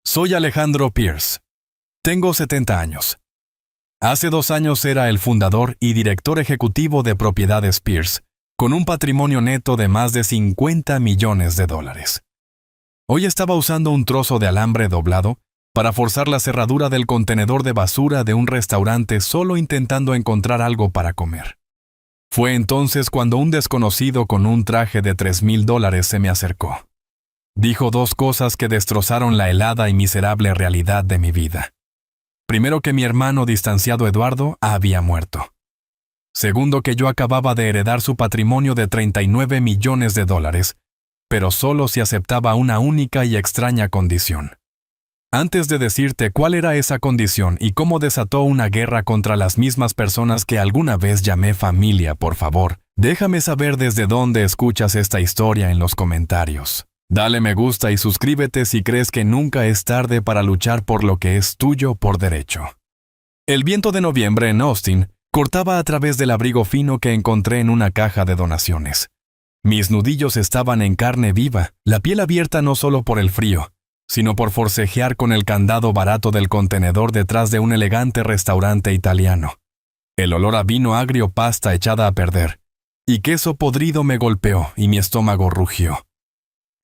Soy Alejandro Pierce. Tengo 70 años. Hace 2 años era el fundador y director ejecutivo de Propiedades Pierce, con un patrimonio neto de más de $50 millones. Hoy estaba usando un trozo de alambre doblado para forzar la cerradura del contenedor de basura de un restaurante solo intentando encontrar algo para comer. Fue entonces cuando un desconocido con un traje de $3,000 se me acercó. Dijo 2 cosas que destrozaron la helada y miserable realidad de mi vida. Primero, que mi hermano distanciado Eduardo había muerto. Segundo, que yo acababa de heredar su patrimonio de $39 millones, pero solo si aceptaba una única y extraña condición. Antes de decirte cuál era esa condición y cómo desató una guerra contra las mismas personas que alguna vez llamé familia, por favor, déjame saber desde dónde escuchas esta historia en los comentarios. Dale me gusta y suscríbete si crees que nunca es tarde para luchar por lo que es tuyo por derecho. El viento de noviembre en Austin cortaba a través del abrigo fino que encontré en una caja de donaciones. Mis nudillos estaban en carne viva, la piel abierta no solo por el frío, sino por forcejear con el candado barato del contenedor detrás de un elegante restaurante italiano. El olor a vino agrio, pasta echada a perder, y queso podrido me golpeó y mi estómago rugió.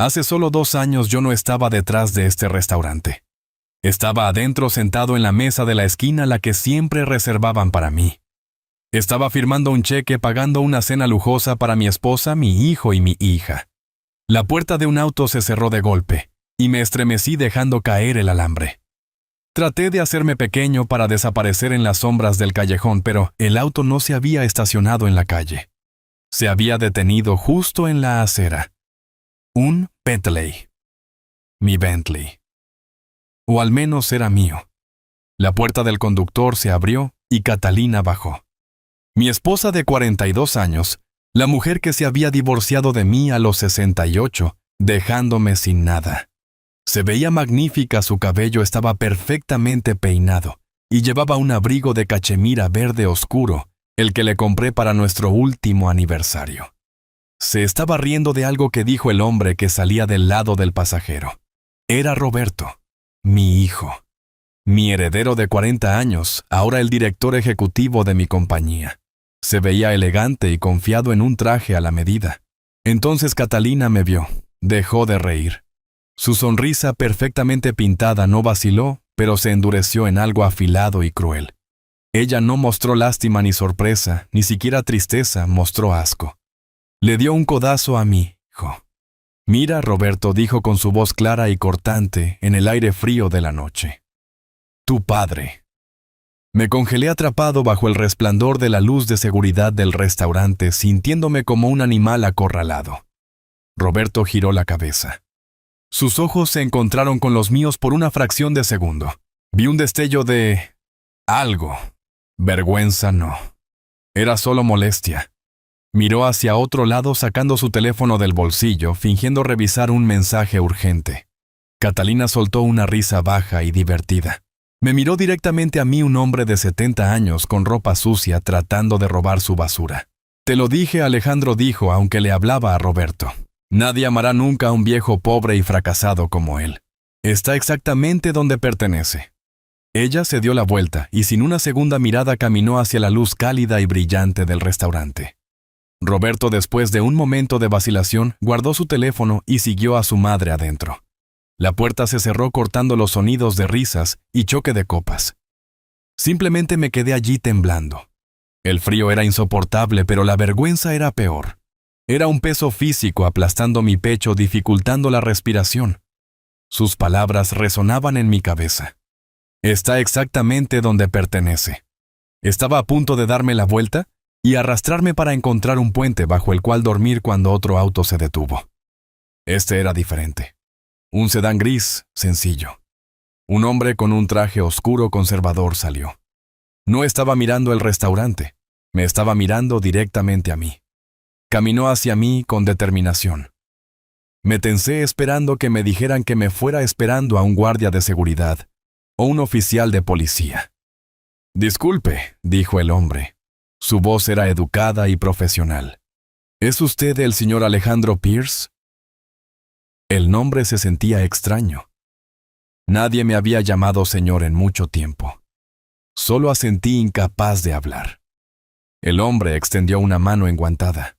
Hace solo 2 años yo no estaba detrás de este restaurante. Estaba adentro sentado en la mesa de la esquina, la que siempre reservaban para mí. Estaba firmando un cheque pagando una cena lujosa para mi esposa, mi hijo y mi hija. La puerta de un auto se cerró de golpe, y me estremecí dejando caer el alambre. Traté de hacerme pequeño para desaparecer en las sombras del callejón, pero el auto no se había estacionado en la calle. Se había detenido justo en la acera. Un Bentley. Mi Bentley. O al menos era mío. La puerta del conductor se abrió y Catalina bajó. Mi esposa de 42 años, la mujer que se había divorciado de mí a los 68, dejándome sin nada. Se veía magnífica, su cabello estaba perfectamente peinado y llevaba un abrigo de cachemira verde oscuro, el que le compré para nuestro último aniversario. Se estaba riendo de algo que dijo el hombre que salía del lado del pasajero. Era Roberto, mi hijo. Mi heredero de 40 años, ahora el director ejecutivo de mi compañía. Se veía elegante y confiado en un traje a la medida. Entonces Catalina me vio, dejó de reír. Su sonrisa perfectamente pintada no vaciló, pero se endureció en algo afilado y cruel. Ella no mostró lástima ni sorpresa, ni siquiera tristeza, mostró asco. Le dio un codazo a mi hijo. Mira, Roberto, dijo con su voz clara y cortante en el aire frío de la noche. Tu padre. Me congelé atrapado bajo el resplandor de la luz de seguridad del restaurante, sintiéndome como un animal acorralado. Roberto giró la cabeza. Sus ojos se encontraron con los míos por una fracción de segundo. Vi un destello de algo. Vergüenza no. Era solo molestia. Miró hacia otro lado sacando su teléfono del bolsillo, fingiendo revisar un mensaje urgente. Catalina soltó una risa baja y divertida. Me miró directamente a mí, un hombre de 70 años con ropa sucia tratando de robar su basura. Te lo dije, Alejandro dijo, aunque le hablaba a Roberto. Nadie amará nunca a un viejo pobre y fracasado como él. Está exactamente donde pertenece. Ella se dio la vuelta y sin una segunda mirada caminó hacia la luz cálida y brillante del restaurante. Roberto, después de un momento de vacilación, guardó su teléfono y siguió a su madre adentro. La puerta se cerró cortando los sonidos de risas y choque de copas. Simplemente me quedé allí temblando. El frío era insoportable, pero la vergüenza era peor. Era un peso físico aplastando mi pecho, dificultando la respiración. Sus palabras resonaban en mi cabeza. Está exactamente donde pertenece. Estaba a punto de darme la vuelta y arrastrarme para encontrar un puente bajo el cual dormir cuando otro auto se detuvo. Este era diferente. Un sedán gris, sencillo. Un hombre con un traje oscuro conservador salió. No estaba mirando el restaurante, me estaba mirando directamente a mí. Caminó hacia mí con determinación. Me tensé esperando que me dijeran que me fuera esperando a un guardia de seguridad o un oficial de policía. Disculpe, dijo el hombre. Su voz era educada y profesional. ¿Es usted el señor Alejandro Pierce? El nombre se sentía extraño. Nadie me había llamado señor en mucho tiempo. Solo asentí, incapaz de hablar. El hombre extendió una mano enguantada.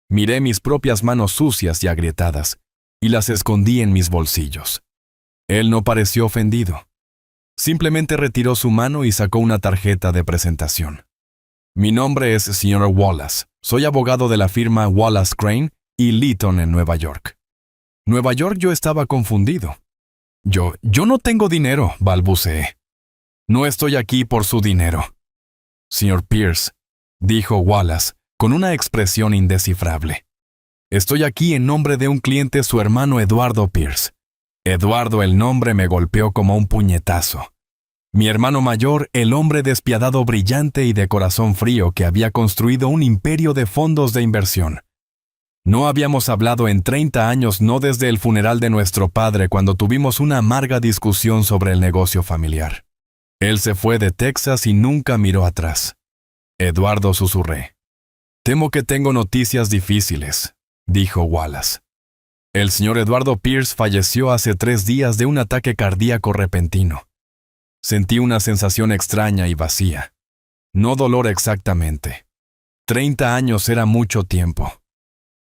Miré mis propias manos sucias y agrietadas y las escondí en mis bolsillos. Él no pareció ofendido. Simplemente retiró su mano y sacó una tarjeta de presentación. Mi nombre es Sr. Wallace. Soy abogado de la firma Wallace Crane y Leeton en Nueva York. Nueva York, yo estaba confundido. Yo no tengo dinero, balbuceé. No estoy aquí por su dinero. Sr. Pierce, dijo Wallace, con una expresión indescifrable. Estoy aquí en nombre de un cliente, su hermano Eduardo Pierce. Eduardo, el nombre me golpeó como un puñetazo. Mi hermano mayor, el hombre despiadado, brillante y de corazón frío que había construido un imperio de fondos de inversión. No habíamos hablado en 30 años, no desde el funeral de nuestro padre cuando tuvimos una amarga discusión sobre el negocio familiar. Él se fue de Texas y nunca miró atrás. Eduardo, susurré. Temo que tengo noticias difíciles, dijo Wallace. El señor Eduardo Pierce falleció hace 3 días de un ataque cardíaco repentino. Sentí una sensación extraña y vacía. No dolor exactamente. 30 años era mucho tiempo.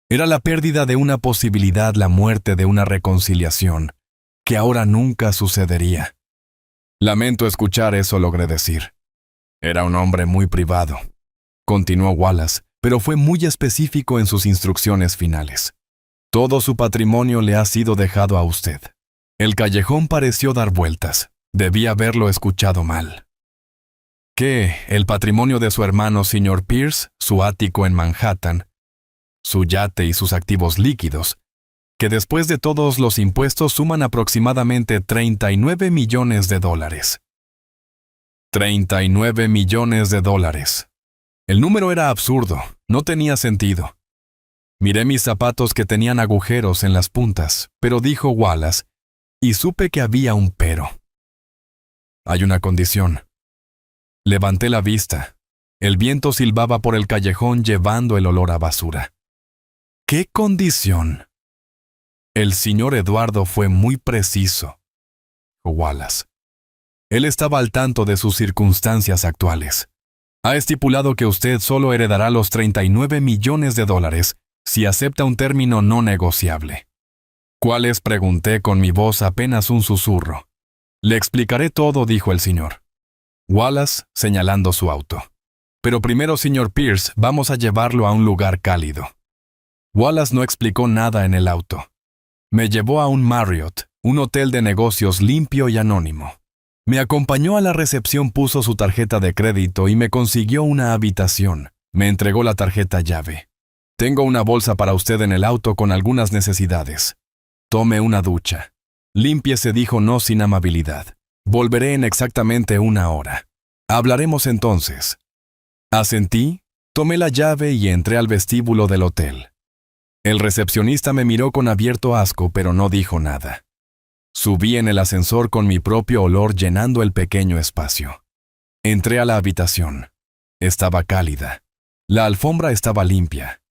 Era la pérdida de una posibilidad, la muerte de una reconciliación, que ahora nunca sucedería. Lamento escuchar eso, logré decir. Era un hombre muy privado, continuó Wallace, pero fue muy específico en sus instrucciones finales. Todo su patrimonio le ha sido dejado a usted. El callejón pareció dar vueltas. Debí haberlo escuchado mal. ¿Qué? ¿El patrimonio de su hermano, Sr. Pierce, su ático en Manhattan, su yate y sus activos líquidos, que después de todos los impuestos suman aproximadamente $39 millones? $39 millones. El número era absurdo, no tenía sentido. Miré mis zapatos que tenían agujeros en las puntas, pero dijo Wallace, y supe que había un pero. Hay una condición. Levanté la vista. El viento silbaba por el callejón llevando el olor a basura. ¿Qué condición? El señor Eduardo fue muy preciso, dijo Wallace. Él estaba al tanto de sus circunstancias actuales. Ha estipulado que usted solo heredará los $39 millones si acepta un término no negociable. ¿Cuáles? Pregunté con mi voz apenas un susurro. Le explicaré todo, dijo el señor. Wallace, señalando su auto. Pero primero, señor Pierce, vamos a llevarlo a un lugar cálido. Wallace no explicó nada en el auto. Me llevó a un Marriott, un hotel de negocios limpio y anónimo. Me acompañó a la recepción, puso su tarjeta de crédito y me consiguió una habitación. Me entregó la tarjeta llave. Tengo una bolsa para usted en el auto con algunas necesidades. Tome una ducha. Límpiese, dijo no sin amabilidad. Volveré en exactamente 1 hora. Hablaremos entonces. Asentí, tomé la llave y entré al vestíbulo del hotel. El recepcionista me miró con abierto asco, pero no dijo nada. Subí en el ascensor con mi propio olor llenando el pequeño espacio. Entré a la habitación. Estaba cálida. La alfombra estaba limpia.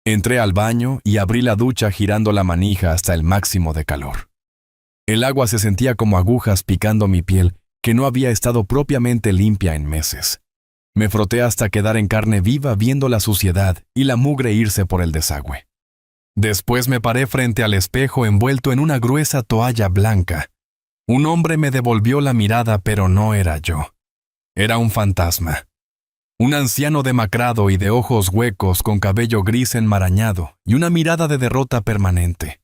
Entré al baño y abrí la ducha girando la manija hasta el máximo de calor. El agua se sentía como agujas picando mi piel, que no había estado propiamente limpia en meses. Me froté hasta quedar en carne viva viendo la suciedad y la mugre irse por el desagüe. Después me paré frente al espejo envuelto en una gruesa toalla blanca. Un hombre me devolvió la mirada, pero no era yo. Era un fantasma. Un anciano demacrado y de ojos huecos con cabello gris enmarañado y una mirada de derrota permanente.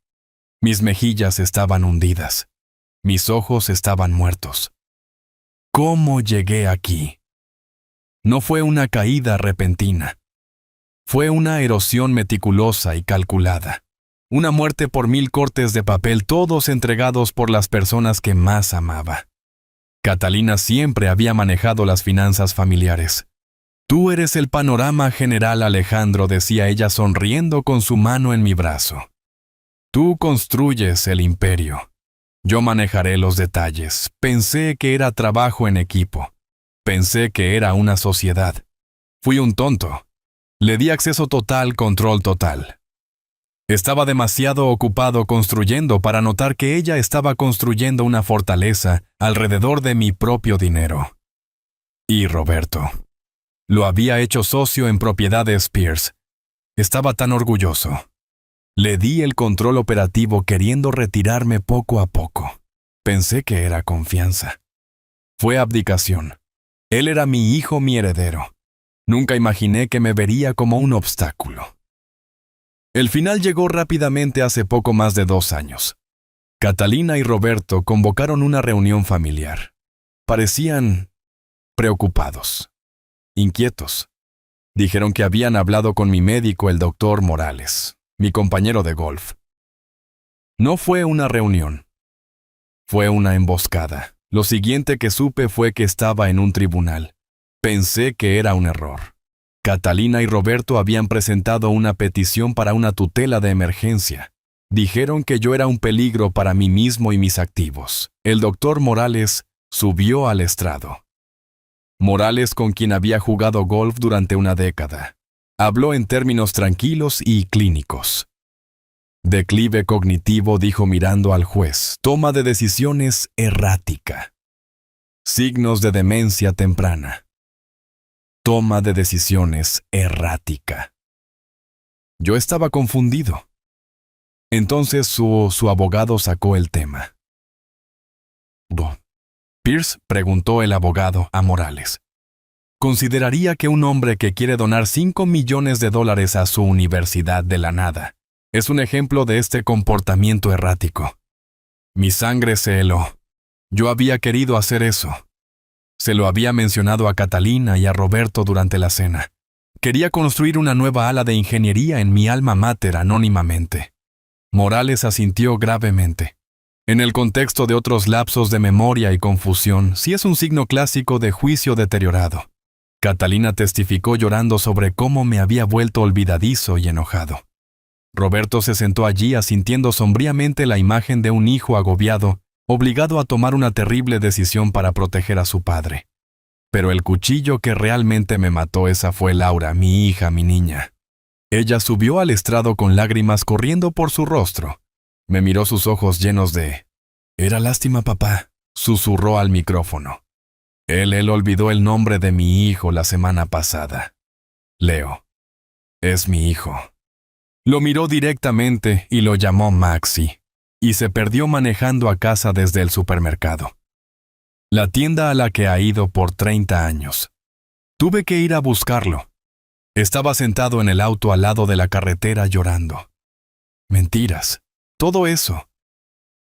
Mis mejillas estaban hundidas. Mis ojos estaban muertos. ¿Cómo llegué aquí? No fue una caída repentina. Fue una erosión meticulosa y calculada. Una muerte por 1000 cortes de papel, todos entregados por las personas que más amaba. Catalina siempre había manejado las finanzas familiares. Tú eres el panorama general, Alejandro, decía ella sonriendo con su mano en mi brazo. Tú construyes el imperio. Yo manejaré los detalles. Pensé que era trabajo en equipo. Pensé que era una sociedad. Fui un tonto. Le di acceso total, control total. Estaba demasiado ocupado construyendo para notar que ella estaba construyendo una fortaleza alrededor de mi propio dinero. Y Roberto. Lo había hecho socio en Propiedades Spears. Estaba tan orgulloso. Le di el control operativo queriendo retirarme poco a poco. Pensé que era confianza. Fue abdicación. Él era mi hijo, mi heredero. Nunca imaginé que me vería como un obstáculo. El final llegó rápidamente hace poco más de 2 años. Catalina y Roberto convocaron una reunión familiar. Parecían preocupados, inquietos. Dijeron que habían hablado con mi médico, el doctor Morales, mi compañero de golf. No fue una reunión. Fue una emboscada. Lo siguiente que supe fue que estaba en un tribunal. Pensé que era un error. Catalina y Roberto habían presentado una petición para una tutela de emergencia. Dijeron que yo era un peligro para mí mismo y mis activos. El doctor Morales subió al estrado. Morales, con quien había jugado golf durante una década, habló en términos tranquilos y clínicos. Declive cognitivo, dijo mirando al juez. Toma de decisiones errática. Signos de demencia temprana. Toma de decisiones errática. Yo estaba confundido. Entonces su abogado sacó el tema. Pierce, preguntó el abogado a Morales. ¿Consideraría que un hombre que quiere donar $5 millones a su universidad de la nada es un ejemplo de este comportamiento errático? Mi sangre se heló. Yo había querido hacer eso. Se lo había mencionado a Catalina y a Roberto durante la cena. Quería construir una nueva ala de ingeniería en mi alma mater anónimamente. Morales asintió gravemente. En el contexto de otros lapsos de memoria y confusión, sí es un signo clásico de juicio deteriorado. Catalina testificó llorando sobre cómo me había vuelto olvidadizo y enojado. Roberto se sentó allí asintiendo sombríamente la imagen de un hijo agobiado, obligado a tomar una terrible decisión para proteger a su padre. Pero el cuchillo que realmente me mató, esa fue Laura, mi hija, mi niña. Ella subió al estrado con lágrimas corriendo por su rostro. Me miró sus ojos llenos de... «Era lástima, papá», susurró al micrófono. Él olvidó el nombre de mi hijo la semana pasada. Leo. Es mi hijo. Lo miró directamente y lo llamó Maxi, y se perdió manejando a casa desde el supermercado. La tienda a la que ha ido por 30 años. Tuve que ir a buscarlo. Estaba sentado en el auto al lado de la carretera llorando. Mentiras. Todo eso.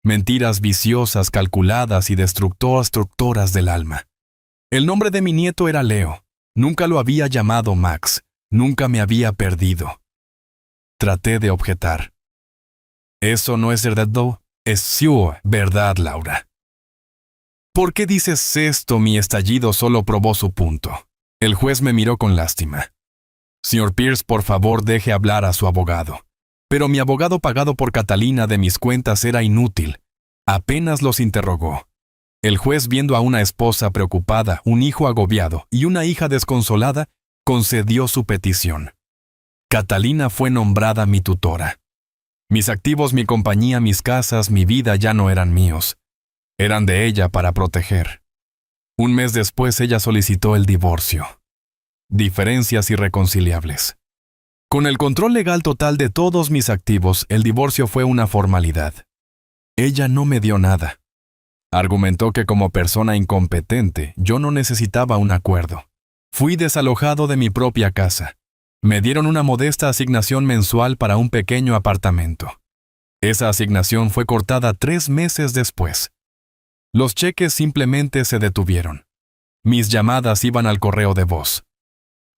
Mentiras viciosas, calculadas y destructoras del alma. El nombre de mi nieto era Leo. Nunca lo había llamado Max. Nunca me había perdido. Traté de objetar. Eso no es verdad, es su verdad, Laura. ¿Por qué dices esto? Mi estallido solo probó su punto. El juez me miró con lástima. Señor Pierce, por favor, deje hablar a su abogado. Pero mi abogado pagado por Catalina de mis cuentas era inútil. Apenas los interrogó. El juez, viendo a una esposa preocupada, un hijo agobiado y una hija desconsolada, concedió su petición. Catalina fue nombrada mi tutora. Mis activos, mi compañía, mis casas, mi vida ya no eran míos. Eran de ella para proteger. Un mes después ella solicitó el divorcio. Diferencias irreconciliables. Con el control legal total de todos mis activos, el divorcio fue una formalidad. Ella no me dio nada. Argumentó que como persona incompetente, yo no necesitaba un acuerdo. Fui desalojado de mi propia casa. Me dieron una modesta asignación mensual para un pequeño apartamento. Esa asignación fue cortada 3 meses después. Los cheques simplemente se detuvieron. Mis llamadas iban al correo de voz.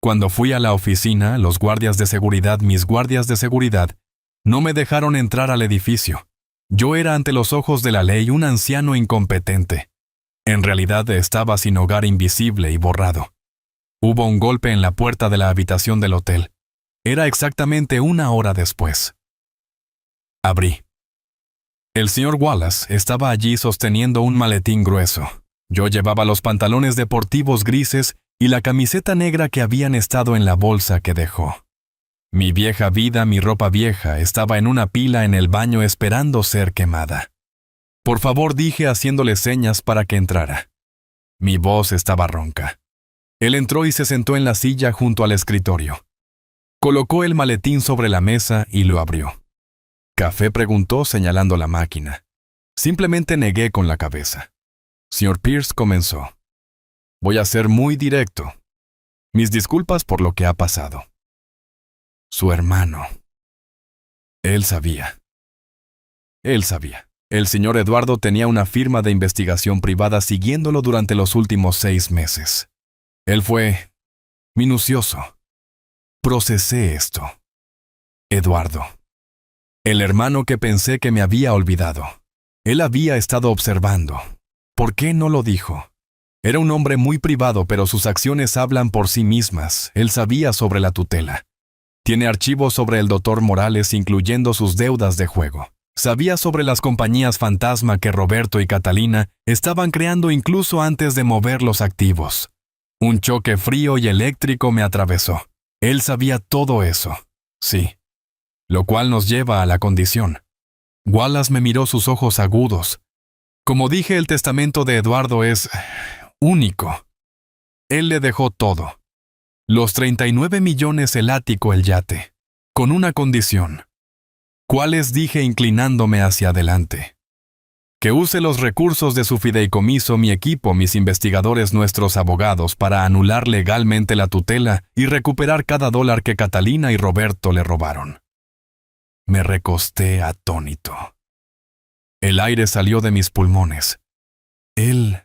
Cuando fui a la oficina, mis guardias de seguridad, no me dejaron entrar al edificio. Yo era ante los ojos de la ley un anciano incompetente. En realidad estaba sin hogar, invisible y borrado. Hubo un golpe en la puerta de la habitación del hotel. Era exactamente 1 hora después. Abrí. El señor Wallace estaba allí sosteniendo un maletín grueso. Yo llevaba los pantalones deportivos grises y la camiseta negra que habían estado en la bolsa que dejó. Mi vieja vida, mi ropa vieja, estaba en una pila en el baño esperando ser quemada. Por favor, dije haciéndole señas para que entrara. Mi voz estaba ronca. Él entró y se sentó en la silla junto al escritorio. Colocó el maletín sobre la mesa y lo abrió. ¿Café?, preguntó señalando la máquina. Simplemente negué con la cabeza. Señor Pierce comenzó. Voy a ser muy directo. Mis disculpas por lo que ha pasado. Su hermano. Él sabía. Él sabía. El señor Eduardo tenía una firma de investigación privada siguiéndolo durante los últimos 6 meses. Él fue minucioso. Procesé esto. Eduardo. El hermano que pensé que me había olvidado. Él había estado observando. ¿Por qué no lo dijo? Era un hombre muy privado, pero sus acciones hablan por sí mismas. Él sabía sobre la tutela. Tiene archivos sobre el Dr. Morales, incluyendo sus deudas de juego. Sabía sobre las compañías fantasma que Roberto y Catalina estaban creando incluso antes de mover los activos. Un choque frío y eléctrico me atravesó. Él sabía todo eso. Sí. Lo cual nos lleva a la condición. Wallace me miró sus ojos agudos. Como dije, el testamento de Eduardo es único. Él le dejó todo. Los 39 millones, el ático, el yate. Con una condición. ¿Cuáles? Dije inclinándome hacia adelante. Que use los recursos de su fideicomiso, mi equipo, mis investigadores, nuestros abogados, para anular legalmente la tutela y recuperar cada dólar que Catalina y Roberto le robaron. Me recosté atónito. El aire salió de mis pulmones. Él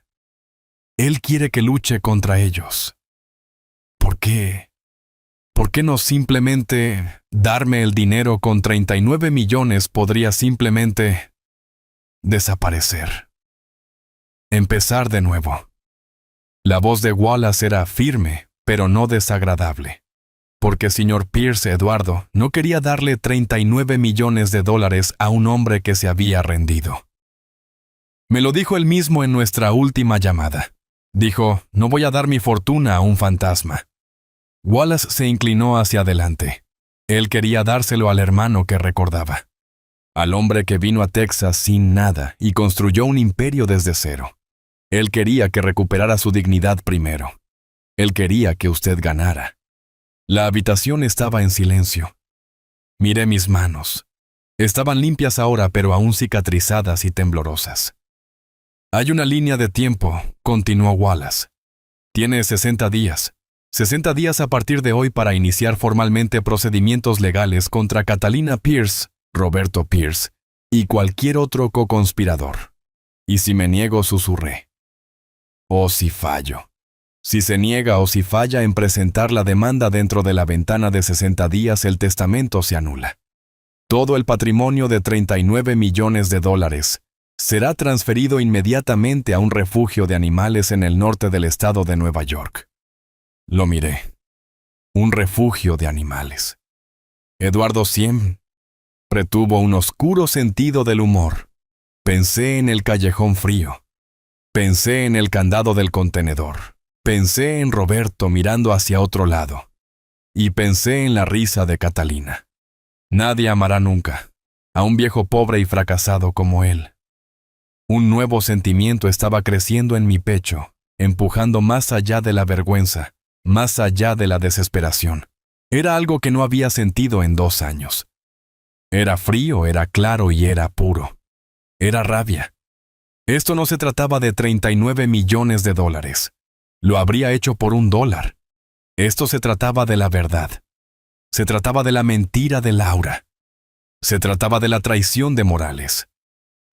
quiere que luche contra ellos. ¿Por qué? ¿Por qué no simplemente darme el dinero? Con 39 millones podría simplemente desaparecer. Empezar de nuevo. La voz de Wallace era firme, pero no desagradable. Porque señor Pierce, Eduardo no quería darle 39 millones de dólares a un hombre que se había rendido. Me lo dijo él mismo en nuestra última llamada. Dijo, no voy a dar mi fortuna a un fantasma. Wallace se inclinó hacia adelante. Él quería dárselo al hermano que recordaba. Al hombre que vino a Texas sin nada y construyó un imperio desde cero. Él quería que recuperara su dignidad primero. Él quería que usted ganara. La habitación estaba en silencio. Miré mis manos. Estaban limpias ahora, pero aún cicatrizadas y temblorosas. Hay una línea de tiempo, continuó Wallace. Tiene 60 días. 60 días a partir de hoy para iniciar formalmente procedimientos legales contra Catalina Pierce, Roberto Pierce y cualquier otro coconspirador. Y si me niego, susurré. O si fallo. Si se niega o si falla en presentar la demanda dentro de la ventana de 60 días, el testamento se anula. Todo el patrimonio de 39 millones de dólares será transferido inmediatamente a un refugio de animales en el norte del estado de Nueva York. Lo miré. Un refugio de animales. Eduardo siempre tuvo un oscuro sentido del humor. Pensé en el callejón frío. Pensé en el candado del contenedor. Pensé en Roberto mirando hacia otro lado. Y pensé en la risa de Catalina. Nadie amará nunca a un viejo pobre y fracasado como él. Un nuevo sentimiento estaba creciendo en mi pecho, empujando más allá de la vergüenza, más allá de la desesperación. Era algo que no había sentido en 2 años. Era frío, era claro y era puro. Era rabia. Esto no se trataba de 39 millones de dólares. Lo habría hecho por $1. Esto se trataba de la verdad. Se trataba de la mentira de Laura. Se trataba de la traición de Morales.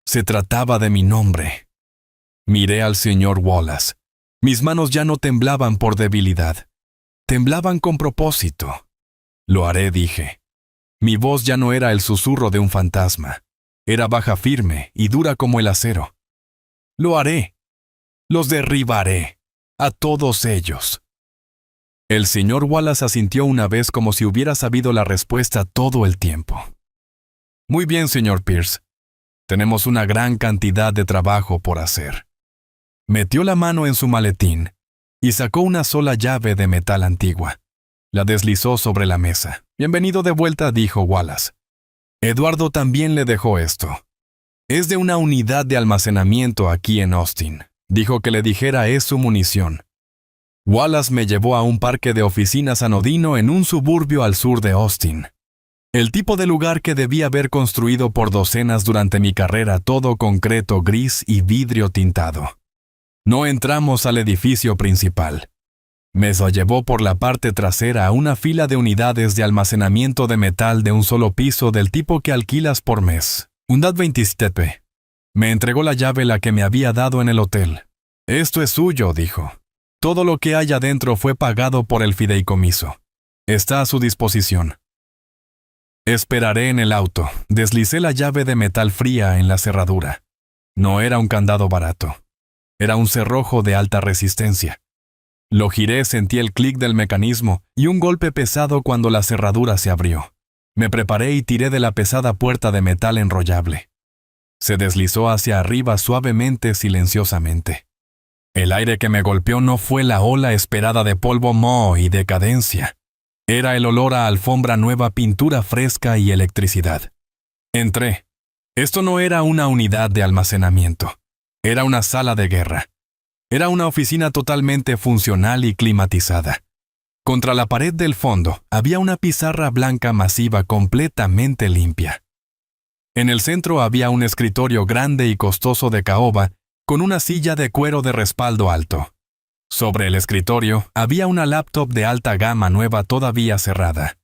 Se trataba de mi nombre. Miré al señor Wallace. Mis manos ya no temblaban por debilidad. Temblaban con propósito. Lo haré, dije. Mi voz ya no era el susurro de un fantasma. Era baja, firme y dura como el acero. Lo haré. Los derribaré. A todos ellos. El señor Wallace asintió una vez como si hubiera sabido la respuesta todo el tiempo. Muy bien, señor Pierce. Tenemos una gran cantidad de trabajo por hacer. Metió la mano en su maletín y sacó una sola llave de metal antigua. La deslizó sobre la mesa. «Bienvenido de vuelta», dijo Wallace. Eduardo también le dejó esto. «Es de una unidad de almacenamiento aquí en Austin». Dijo que le dijera es su munición. Wallace me llevó a un parque de oficinas anodino en un suburbio al sur de Austin. El tipo de lugar que debí haber construido por docenas durante mi carrera, todo concreto gris y vidrio tintado. No entramos al edificio principal. Me lo llevó por la parte trasera a una fila de unidades de almacenamiento de metal de un solo piso del tipo que alquilas por mes. Unidad 27. Me entregó la llave la que me había dado en el hotel. «Esto es suyo», dijo. «Todo lo que hay adentro fue pagado por el fideicomiso. Está a su disposición». Esperaré en el auto. Deslicé la llave de metal fría en la cerradura. No era un candado barato. Era un cerrojo de alta resistencia. Lo giré, sentí el clic del mecanismo y un golpe pesado cuando la cerradura se abrió. Me preparé y tiré de la pesada puerta de metal enrollable. Se deslizó hacia arriba suavemente, silenciosamente. El aire que me golpeó no fue la ola esperada de polvo moho y decadencia. Era el olor a alfombra nueva, pintura fresca y electricidad. Entré. Esto no era una unidad de almacenamiento. Era una sala de guerra. Era una oficina totalmente funcional y climatizada. Contra la pared del fondo había una pizarra blanca masiva completamente limpia. En el centro había un escritorio grande y costoso de caoba con una silla de cuero de respaldo alto. Sobre el escritorio había una laptop de alta gama nueva todavía cerrada.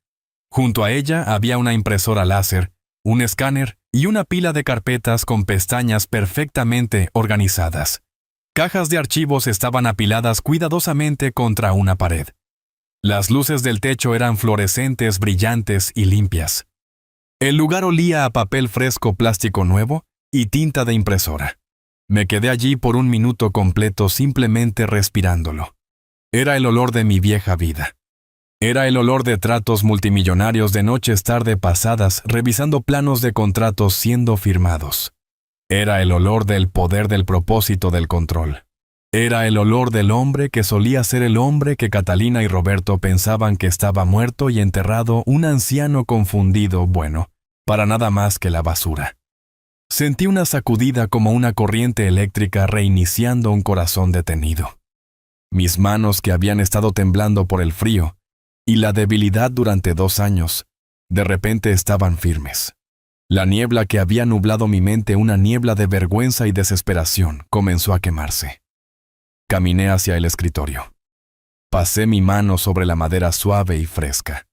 Junto a ella había una impresora láser, un escáner y una pila de carpetas con pestañas perfectamente organizadas. Cajas de archivos estaban apiladas cuidadosamente contra una pared. Las luces del techo eran fluorescentes, brillantes y limpias. El lugar olía a papel fresco, plástico nuevo y tinta de impresora. Me quedé allí por un minuto completo simplemente respirándolo. Era el olor de mi vieja vida. Era el olor de tratos multimillonarios, de noches tarde pasadas revisando planos de contratos siendo firmados. Era el olor del poder, del propósito, del control. Era el olor del hombre que solía ser el hombre que Catalina y Roberto pensaban que estaba muerto y enterrado, un anciano confundido, bueno, para nada más que la basura. Sentí una sacudida como una corriente eléctrica reiniciando un corazón detenido. Mis manos, que habían estado temblando por el frío y la debilidad durante 2 años, de repente estaban firmes. La niebla que había nublado mi mente, una niebla de vergüenza y desesperación, comenzó a quemarse. Caminé hacia el escritorio. Pasé mi mano sobre la madera suave y fresca.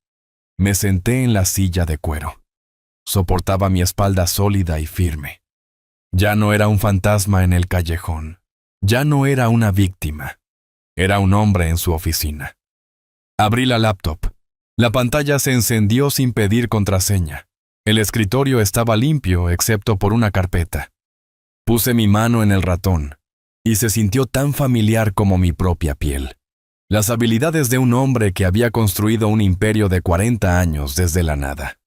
Me senté en la silla de cuero. Soportaba mi espalda sólida y firme. Ya no era un fantasma en el callejón. Ya no era una víctima. Era un hombre en su oficina. Abrí la laptop. La pantalla se encendió sin pedir contraseña. El escritorio estaba limpio, excepto por una carpeta. Puse mi mano en el ratón, y se sintió tan familiar como mi propia piel. Las habilidades de un hombre que había construido un imperio de 40 años desde la nada.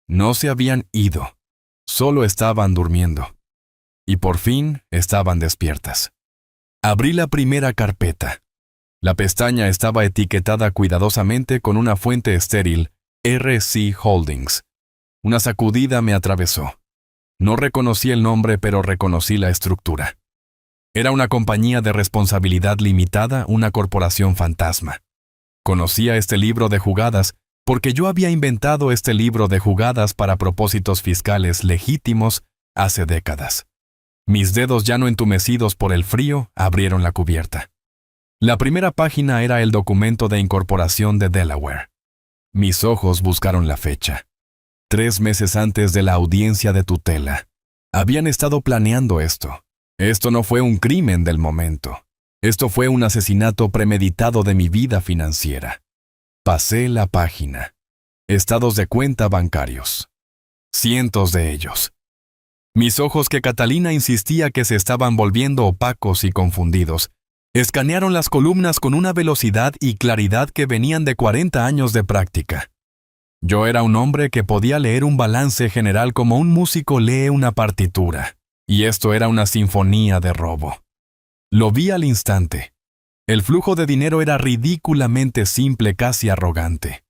No se habían ido, solo estaban durmiendo. Y por fin estaban despiertas. Abrí la primera carpeta. La pestaña estaba etiquetada cuidadosamente con una fuente estéril, RC Holdings. Una sacudida me atravesó. No reconocí el nombre, pero reconocí la estructura. Era una compañía de responsabilidad limitada, una corporación fantasma. Conocía este libro de jugadas porque yo había inventado este libro de jugadas para propósitos fiscales legítimos hace décadas. Mis dedos, ya no entumecidos por el frío, abrieron la cubierta. La primera página era el documento de incorporación de Delaware. Mis ojos buscaron la fecha. 3 meses antes de la audiencia de tutela. Habían estado planeando esto. Esto no fue un crimen del momento. Esto fue un asesinato premeditado de mi vida financiera. Pasé la página. Estados de cuenta bancarios. Cientos de ellos. Mis ojos, que Catalina insistía que se estaban volviendo opacos y confundidos, escanearon las columnas con una velocidad y claridad que venían de 40 años de práctica. Yo era un hombre que podía leer un balance general como un músico lee una partitura, y esto era una sinfonía de robo. Lo vi al instante. El flujo de dinero era ridículamente simple, casi arrogante.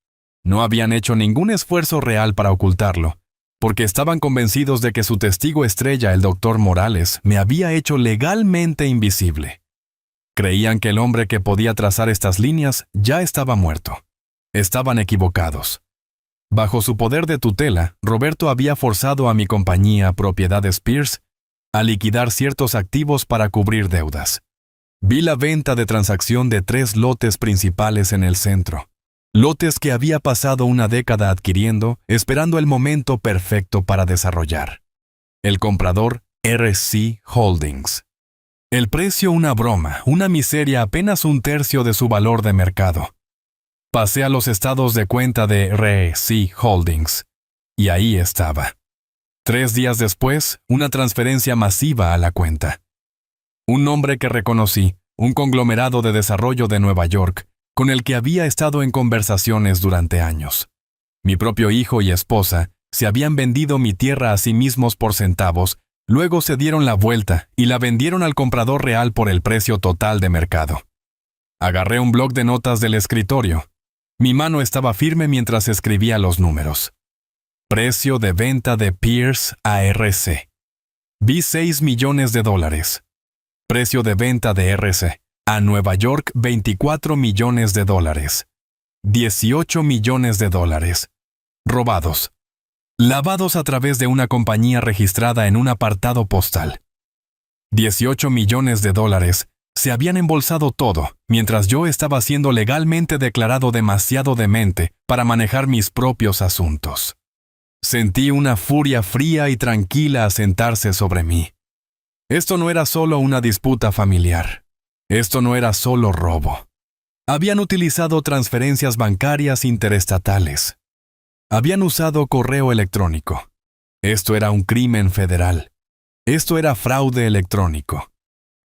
No habían hecho ningún esfuerzo real para ocultarlo, porque estaban convencidos de que su testigo estrella, el doctor Morales, me había hecho legalmente invisible. Creían que el hombre que podía trazar estas líneas ya estaba muerto. Estaban equivocados. Bajo su poder de tutela, Roberto había forzado a mi compañía Propiedades Pierce a liquidar ciertos activos para cubrir deudas. Vi la venta de transacción de 3 lotes principales en el centro. Lotes que había pasado una década adquiriendo, esperando el momento perfecto para desarrollar. El comprador, RC Holdings. El precio una broma, una miseria apenas 1/3 de su valor de mercado. Pasé a los estados de cuenta de RC Holdings, y ahí estaba. 3 días después, una transferencia masiva a la cuenta. Un nombre que reconocí, un conglomerado de desarrollo de Nueva York, con el que había estado en conversaciones durante años. Mi propio hijo y esposa se habían vendido mi tierra a sí mismos por centavos, luego se dieron la vuelta y la vendieron al comprador real por el precio total de mercado. Agarré un bloc de notas del escritorio. Mi mano estaba firme mientras escribía los números. Precio de venta de Pierce a RC. Vi $6 millones. Precio de venta de RC a Nueva York, $24 millones. $18 millones. Robados. Lavados a través de una compañía registrada en un apartado postal. $18 millones se habían embolsado todo, mientras yo estaba siendo legalmente declarado demasiado demente para manejar mis propios asuntos. Sentí una furia fría y tranquila asentarse sobre mí. Esto no era solo una disputa familiar. Esto no era solo robo. Habían utilizado transferencias bancarias interestatales. Habían usado correo electrónico. Esto era un crimen federal. Esto era fraude electrónico.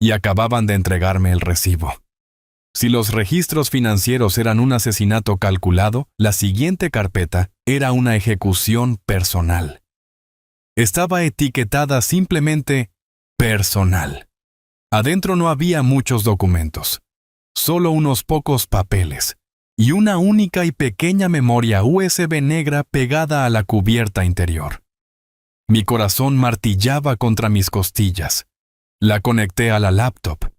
Y acababan de entregarme el recibo. Si los registros financieros eran un asesinato calculado, la siguiente carpeta era una ejecución personal. Estaba etiquetada simplemente personal. Adentro no había muchos documentos, solo unos pocos papeles y una única y pequeña memoria USB negra pegada a la cubierta interior. Mi corazón martillaba contra mis costillas. La conecté a la laptop.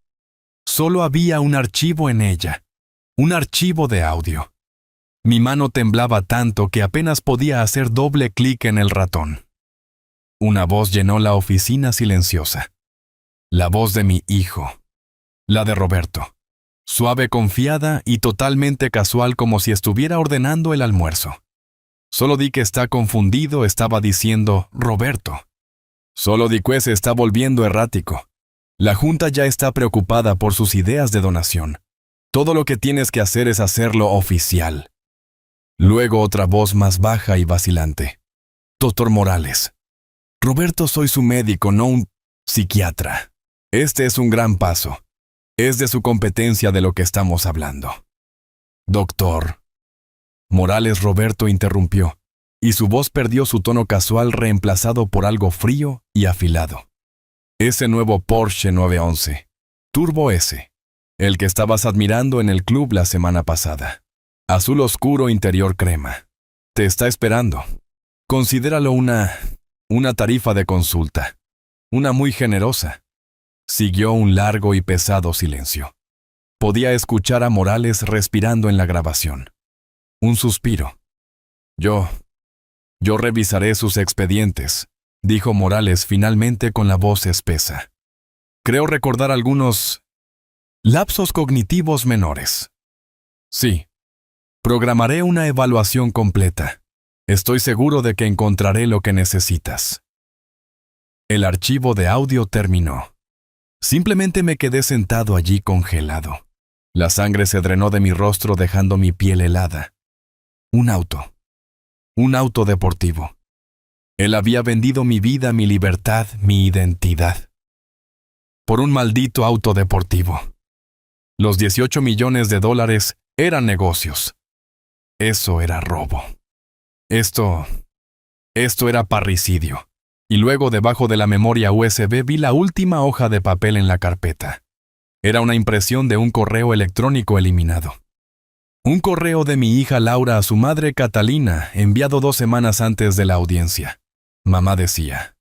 Solo había un archivo en ella, un archivo de audio. Mi mano temblaba tanto que apenas podía hacer doble clic en el ratón. Una voz llenó la oficina silenciosa. La voz de mi hijo. La de Roberto. Suave, confiada y totalmente casual, como si estuviera ordenando el almuerzo. Solo di que está confundido, estaba diciendo Roberto. Solo di que se está volviendo errático. La Junta ya está preocupada por sus ideas de donación. Todo lo que tienes que hacer es hacerlo oficial. Luego otra voz más baja y vacilante. Doctor Morales. Roberto, soy su médico, no un psiquiatra. Este es un gran paso. Es de su competencia de lo que estamos hablando. Doctor. Morales. Roberto interrumpió, y su voz perdió su tono casual, reemplazado por algo frío y afilado. Ese nuevo Porsche 911, Turbo S, el que estabas admirando en el club la semana pasada. Azul oscuro, interior crema. Te está esperando. Considéralo una tarifa de consulta. Una muy generosa. Siguió un largo y pesado silencio. Podía escuchar a Morales respirando en la grabación. Un suspiro. Yo revisaré sus expedientes, dijo Morales finalmente con la voz espesa. Creo recordar algunos lapsos cognitivos menores. Sí. Programaré una evaluación completa. Estoy seguro de que encontraré lo que necesitas. El archivo de audio terminó. Simplemente me quedé sentado allí congelado. La sangre se drenó de mi rostro dejando mi piel helada. Un auto deportivo. Él había vendido mi vida, mi libertad, mi identidad. Por un maldito auto deportivo. Los $18 millones eran negocios. Eso era robo. Esto era parricidio. Y luego debajo de la memoria USB vi la última hoja de papel en la carpeta. Era una impresión de un correo electrónico eliminado. Un correo de mi hija Laura a su madre Catalina, enviado 2 semanas antes de la audiencia. Mamá decía: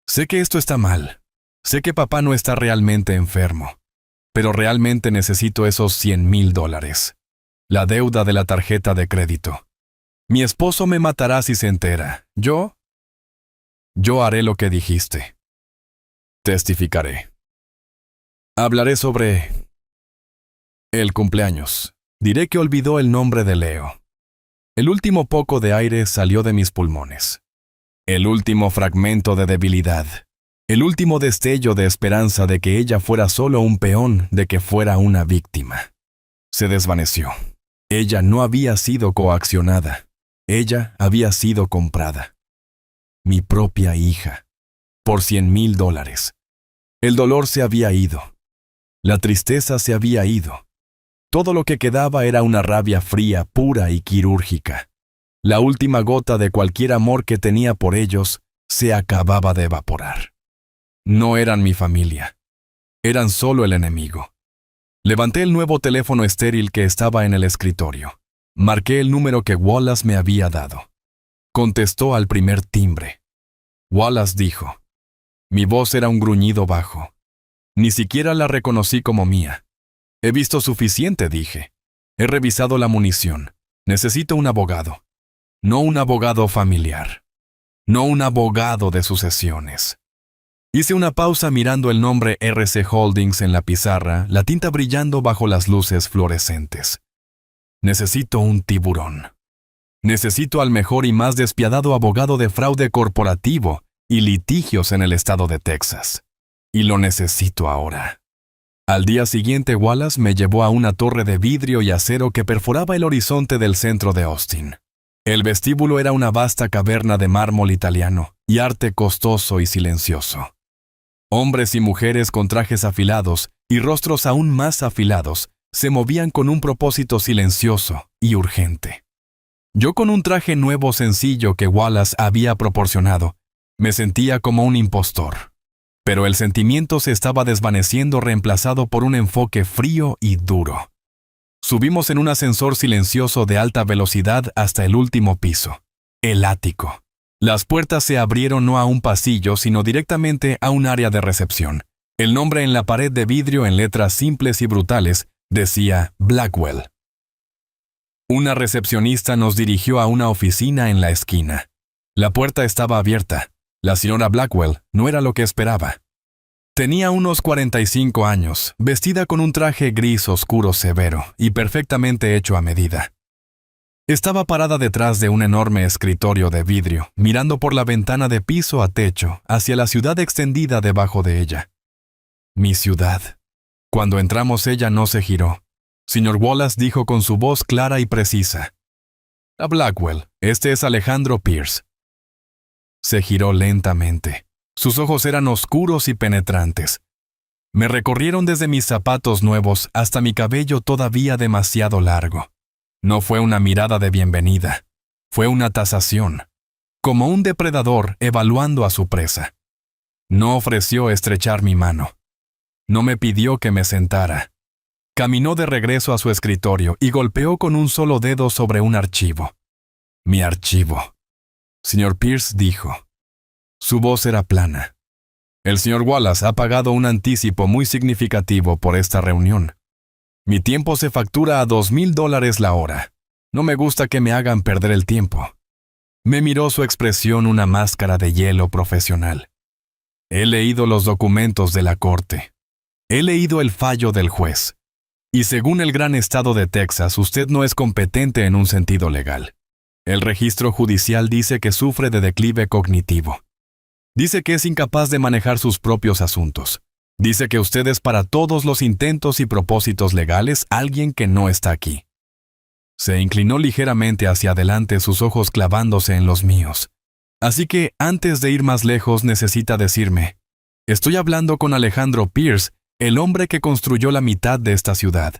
sé que esto está mal. Sé que papá no está realmente enfermo. Pero realmente necesito esos $100,000. La deuda de la tarjeta de crédito. Mi esposo me matará si se entera. Yo haré lo que dijiste. Testificaré. Hablaré sobre el cumpleaños. Diré que olvidó el nombre de Leo. El último poco de aire salió de mis pulmones. El último fragmento de debilidad. El último destello de esperanza de que ella fuera solo un peón, de que fuera una víctima. Se desvaneció. Ella no había sido coaccionada. Ella había sido comprada. Mi propia hija. Por $100,000. El dolor se había ido. La tristeza se había ido. Todo lo que quedaba era una rabia fría, pura y quirúrgica. La última gota de cualquier amor que tenía por ellos se acababa de evaporar. No eran mi familia. Eran solo el enemigo. Levanté el nuevo teléfono estéril que estaba en el escritorio. Marqué el número que Wallace me había dado. Contestó al primer timbre. Wallace dijo. Mi voz era un gruñido bajo. Ni siquiera la reconocí como mía. He visto suficiente, dije. He revisado la munición. Necesito un abogado. No un abogado familiar. No un abogado de sucesiones. Hice una pausa mirando el nombre RC Holdings en la pizarra, la tinta brillando bajo las luces fluorescentes. Necesito un tiburón. Necesito al mejor y más despiadado abogado de fraude corporativo y litigios en el estado de Texas. Y lo necesito ahora. Al día siguiente, Wallace me llevó a una torre de vidrio y acero que perforaba el horizonte del centro de Austin. El vestíbulo era una vasta caverna de mármol italiano y arte costoso y silencioso. Hombres y mujeres con trajes afilados y rostros aún más afilados se movían con un propósito silencioso y urgente. Yo, con un traje nuevo sencillo que Wallace había proporcionado, me sentía como un impostor. Pero el sentimiento se estaba desvaneciendo, reemplazado por un enfoque frío y duro. Subimos en un ascensor silencioso de alta velocidad hasta el último piso, el ático. Las puertas se abrieron no a un pasillo, sino directamente a un área de recepción. El nombre en la pared de vidrio en letras simples y brutales decía Blackwell. Una recepcionista nos dirigió a una oficina en la esquina. La puerta estaba abierta. La señora Blackwell no era lo que esperaba. Tenía unos 45 años, vestida con un traje gris oscuro severo y perfectamente hecho a medida. Estaba parada detrás de un enorme escritorio de vidrio, mirando por la ventana de piso a techo hacia la ciudad extendida debajo de ella. Mi ciudad. Cuando entramos, ella no se giró. Señor Wallace dijo con su voz clara y precisa: «A Blackwell, este es Alejandro Pierce». Se giró lentamente. Sus ojos eran oscuros y penetrantes. Me recorrieron desde mis zapatos nuevos hasta mi cabello todavía demasiado largo. No fue una mirada de bienvenida. Fue una tasación. Como un depredador evaluando a su presa. No ofreció estrechar mi mano. No me pidió que me sentara. Caminó de regreso a su escritorio y golpeó con un solo dedo sobre un archivo. Mi archivo. Señor Pierce dijo. Su voz era plana. El señor Wallace ha pagado un anticipo muy significativo por esta reunión. Mi tiempo se factura a $2,000 la hora. No me gusta que me hagan perder el tiempo. Me miró su expresión, una máscara de hielo profesional. He leído los documentos de la corte. He leído el fallo del juez. Y según el gran estado de Texas, usted no es competente en un sentido legal. El registro judicial dice que sufre de declive cognitivo. Dice que es incapaz de manejar sus propios asuntos. Dice que usted es, para todos los intentos y propósitos legales, alguien que no está aquí. Se inclinó ligeramente hacia adelante, sus ojos clavándose en los míos. Así que, antes de ir más lejos, necesita decirme: estoy hablando con Alejandro Pierce, el hombre que construyó la mitad de esta ciudad.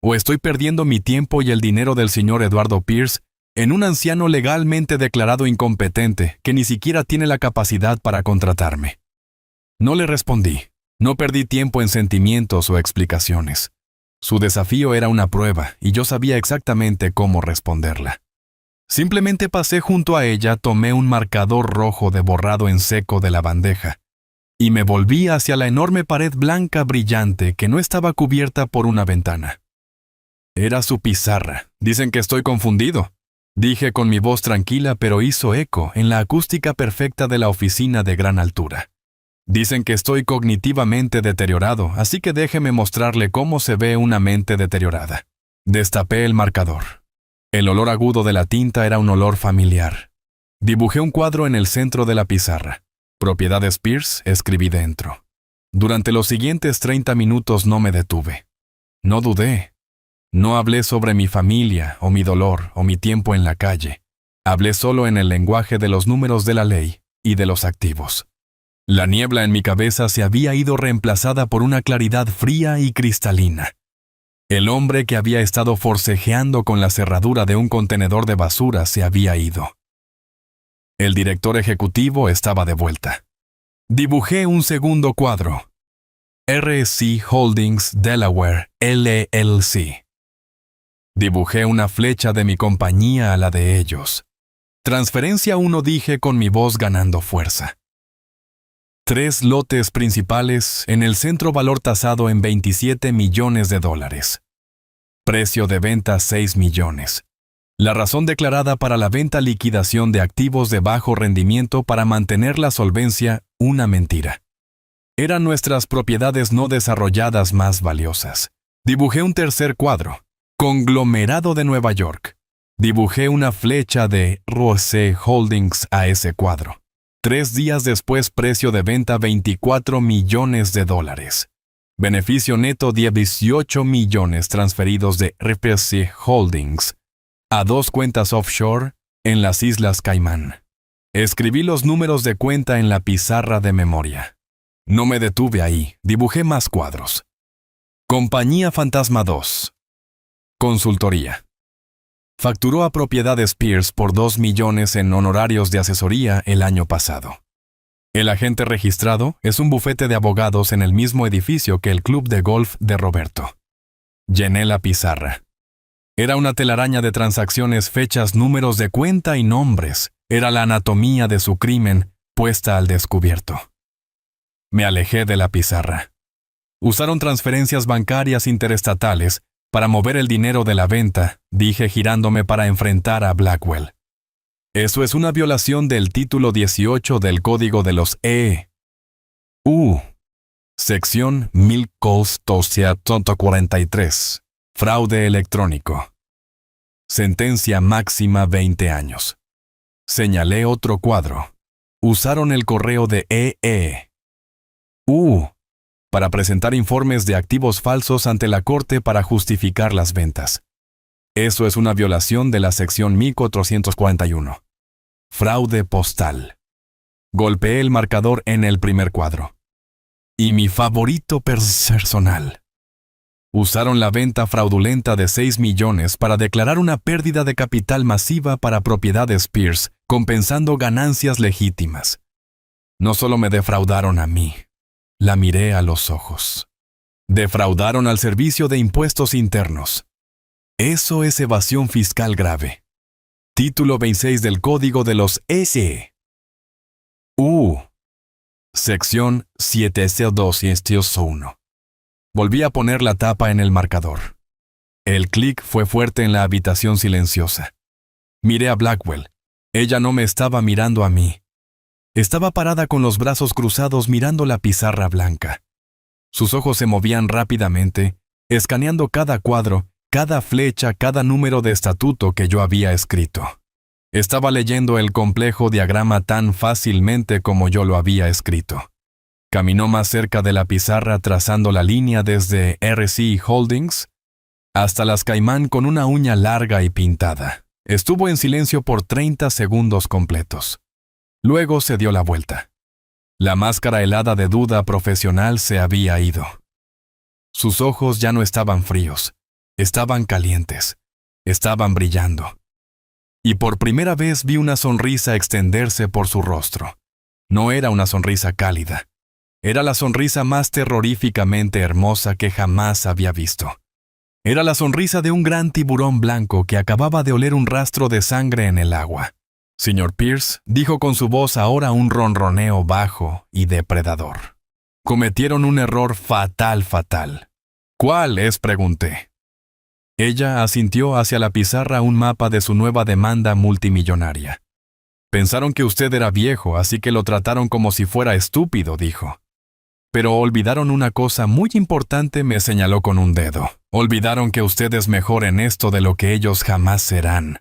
O estoy perdiendo mi tiempo y el dinero del señor Eduardo Pierce en un anciano legalmente declarado incompetente que ni siquiera tiene la capacidad para contratarme. No le respondí. No perdí tiempo en sentimientos o explicaciones. Su desafío era una prueba y yo sabía exactamente cómo responderla. Simplemente pasé junto a ella, tomé un marcador rojo de borrado en seco de la bandeja y me volví hacia la enorme pared blanca brillante que no estaba cubierta por una ventana. Era su pizarra. Dicen que estoy confundido. Dije con mi voz tranquila, pero hizo eco en la acústica perfecta de la oficina de gran altura. Dicen que estoy cognitivamente deteriorado, así que déjeme mostrarle cómo se ve una mente deteriorada. Destapé el marcador. El olor agudo de la tinta era un olor familiar. Dibujé un cuadro en el centro de la pizarra. Propiedad Spears, escribí dentro. Durante los siguientes 30 minutos no me detuve. No dudé. No hablé sobre mi familia, o mi dolor, o mi tiempo en la calle. Hablé solo en el lenguaje de los números de la ley y de los activos. La niebla en mi cabeza se había ido reemplazada por una claridad fría y cristalina. El hombre que había estado forcejeando con la cerradura de un contenedor de basura se había ido. El director ejecutivo estaba de vuelta. Dibujé un segundo cuadro. RC Holdings Delaware, LLC. Dibujé una flecha de mi compañía a la de ellos. Transferencia 1, dije con mi voz ganando fuerza. 3 lotes principales en el centro, valor tasado en $27 millones. Precio de venta 6 millones. La razón declarada para la venta: liquidación de activos de bajo rendimiento para mantener la solvencia, una mentira. Eran nuestras propiedades no desarrolladas más valiosas. Dibujé un tercer cuadro. Conglomerado de Nueva York. Dibujé una flecha de RC Holdings a ese cuadro. 3 días después, precio de venta $24 millones. Beneficio neto 18 millones transferidos de RC Holdings a 2 cuentas offshore en las Islas Caimán. Escribí los números de cuenta en la pizarra de memoria. No me detuve ahí, dibujé más cuadros. Compañía Fantasma 2. Consultoría. Facturó a Propiedad Spears por $2 millones en honorarios de asesoría el año pasado. El agente registrado es un bufete de abogados en el mismo edificio que el club de golf de Roberto. Llené la pizarra. Era una telaraña de transacciones, fechas, números de cuenta y nombres. Era la anatomía de su crimen puesta al descubierto. Me alejé de la pizarra. Usaron transferencias bancarias interestatales para mover el dinero de la venta, dije girándome para enfrentar a Blackwell. Eso es una violación del título 18 del Código de los E.U. Sección 1243. Fraude electrónico. Sentencia máxima 20 años. Señalé otro cuadro. Usaron el correo de E.U. para presentar informes de activos falsos ante la corte para justificar las ventas. Eso es una violación de la sección 1441. Fraude postal. Golpeé el marcador en el primer cuadro. Y mi favorito personal. Usaron la venta fraudulenta de 6 millones para declarar una pérdida de capital masiva para Propiedad Spears, compensando ganancias legítimas. No solo me defraudaron a mí. La miré a los ojos. Defraudaron al Servicio de Impuestos Internos. Eso es evasión fiscal grave. Título 26 del Código de los E.U. Sección 702-1. Volví a poner la tapa en el marcador. El clic fue fuerte en la habitación silenciosa. Miré a Blackwell. Ella no me estaba mirando a mí. Estaba parada con los brazos cruzados mirando la pizarra blanca. Sus ojos se movían rápidamente, escaneando cada cuadro, cada flecha, cada número de estatuto que yo había escrito. Estaba leyendo el complejo diagrama tan fácilmente como yo lo había escrito. Caminó más cerca de la pizarra trazando la línea desde RC Holdings hasta las Caimán con una uña larga y pintada. Estuvo en silencio por 30 segundos completos. Luego se dio la vuelta. La máscara helada de duda profesional se había ido. Sus ojos ya no estaban fríos, estaban calientes, estaban brillando. Y por primera vez vi una sonrisa extenderse por su rostro. No era una sonrisa cálida. Era la sonrisa más terroríficamente hermosa que jamás había visto. Era la sonrisa de un gran tiburón blanco que acababa de oler un rastro de sangre en el agua. Señor Pierce dijo con su voz ahora un ronroneo bajo y depredador. Cometieron un error fatal. ¿Cuál es? Pregunté. Ella asintió hacia la pizarra un mapa de su nueva demanda multimillonaria. Pensaron que usted era viejo, así que lo trataron como si fuera estúpido, dijo. Pero olvidaron una cosa muy importante, me señaló con un dedo. Olvidaron que usted es mejor en esto de lo que ellos jamás serán.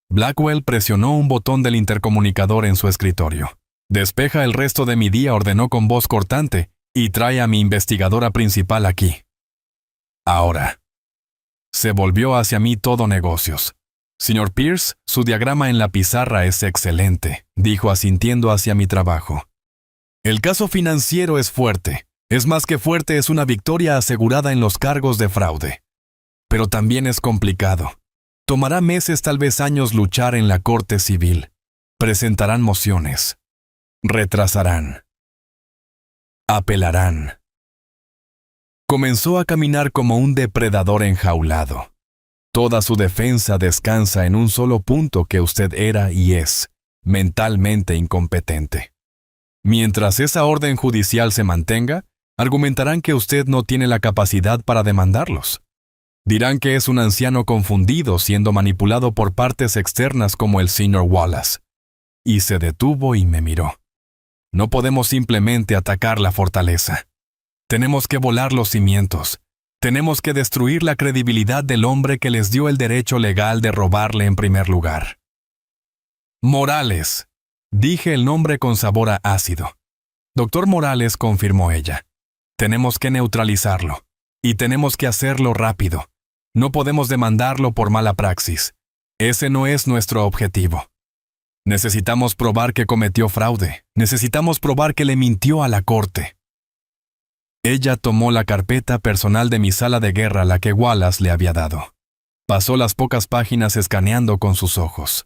Blackwell presionó un botón del intercomunicador en su escritorio. Despeja el resto de mi día, ordenó con voz cortante, y trae a mi investigadora principal aquí. Ahora. Se volvió hacia mí todo negocios. Señor Pierce, su diagrama en la pizarra es excelente, dijo asintiendo hacia mi trabajo. El caso financiero es fuerte. Es más que fuerte, es una victoria asegurada en los cargos de fraude. Pero también es complicado. Tomará meses, tal vez años, luchar en la corte civil. Presentarán mociones. Retrasarán. Apelarán. Comenzó a caminar como un depredador enjaulado. Toda su defensa descansa en un solo punto, que usted era y es mentalmente incompetente. Mientras esa orden judicial se mantenga, argumentarán que usted no tiene la capacidad para demandarlos. Dirán que es un anciano confundido siendo manipulado por partes externas como el señor Wallace. Y se detuvo y me miró. No podemos simplemente atacar la fortaleza. Tenemos que volar los cimientos. Tenemos que destruir la credibilidad del hombre que les dio el derecho legal de robarle en primer lugar. Morales. Dije el nombre con sabor a ácido. Doctor Morales, confirmó ella. Tenemos que neutralizarlo. Y tenemos que hacerlo rápido. No podemos demandarlo por mala praxis. Ese no es nuestro objetivo. Necesitamos probar que cometió fraude. Necesitamos probar que le mintió a la corte. Ella tomó la carpeta personal de mi sala de guerra, la que Wallace le había dado. Pasó las pocas páginas escaneando con sus ojos.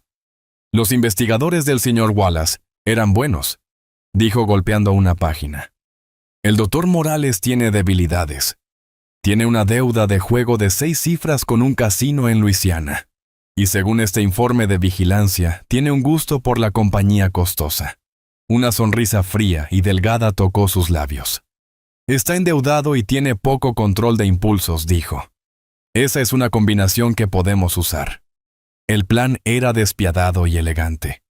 Los investigadores del señor Wallace eran buenos, dijo golpeando una página. El doctor Morales tiene debilidades. Tiene una deuda de juego de 6 cifras con un casino en Luisiana. Y según este informe de vigilancia, tiene un gusto por la compañía costosa. Una sonrisa fría y delgada tocó sus labios. Está endeudado y tiene poco control de impulsos, dijo. Esa es una combinación que podemos usar. El plan era despiadado y elegante.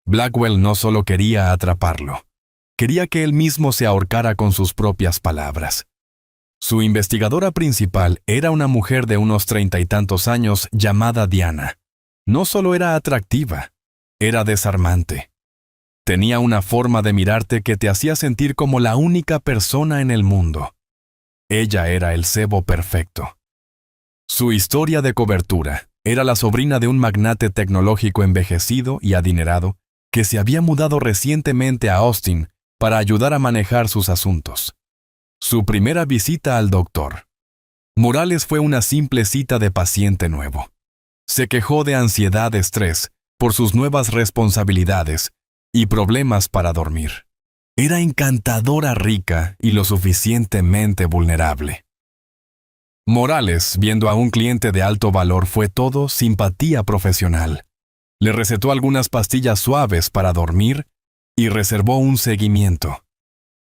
Blackwell no solo quería atraparlo, quería que él mismo se ahorcara con sus propias palabras. Su investigadora principal era una mujer de unos 30 y tantos años llamada Diana. No solo era atractiva, era desarmante. Tenía una forma de mirarte que te hacía sentir como la única persona en el mundo. Ella era el cebo perfecto. Su historia de cobertura era la sobrina de un magnate tecnológico envejecido y adinerado que se había mudado recientemente a Austin para ayudar a manejar sus asuntos. Su primera visita al doctor. Morales fue una simple cita de paciente nuevo. Se quejó de ansiedad, estrés, por sus nuevas responsabilidades y problemas para dormir. Era encantadora, rica y lo suficientemente vulnerable. Morales, viendo a un cliente de alto valor, fue todo simpatía profesional. Le recetó algunas pastillas suaves para dormir y reservó un seguimiento.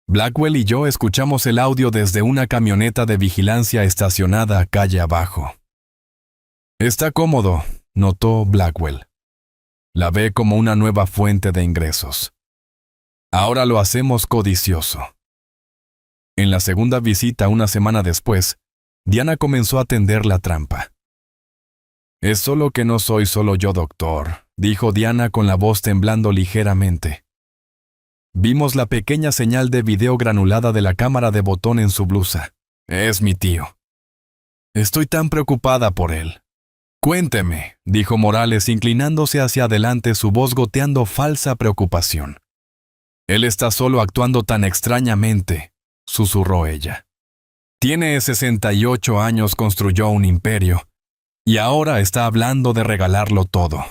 Blackwell y yo escuchamos el audio desde una camioneta de vigilancia estacionada calle abajo. Está cómodo, notó Blackwell. La ve como una nueva fuente de ingresos. Ahora lo hacemos codicioso. En la segunda visita, una semana después, Diana comenzó a tender la trampa. Es solo que no soy solo yo, doctor, dijo Diana con la voz temblando ligeramente. Vimos la pequeña señal de video granulada de la cámara de botón en su blusa. Es mi tío. Estoy tan preocupada por él. Cuénteme, dijo Morales inclinándose hacia adelante, su voz goteando falsa preocupación. Él está solo actuando tan extrañamente, susurró ella. Tiene 68 años, construyó un imperio, y ahora está hablando de regalarlo todo.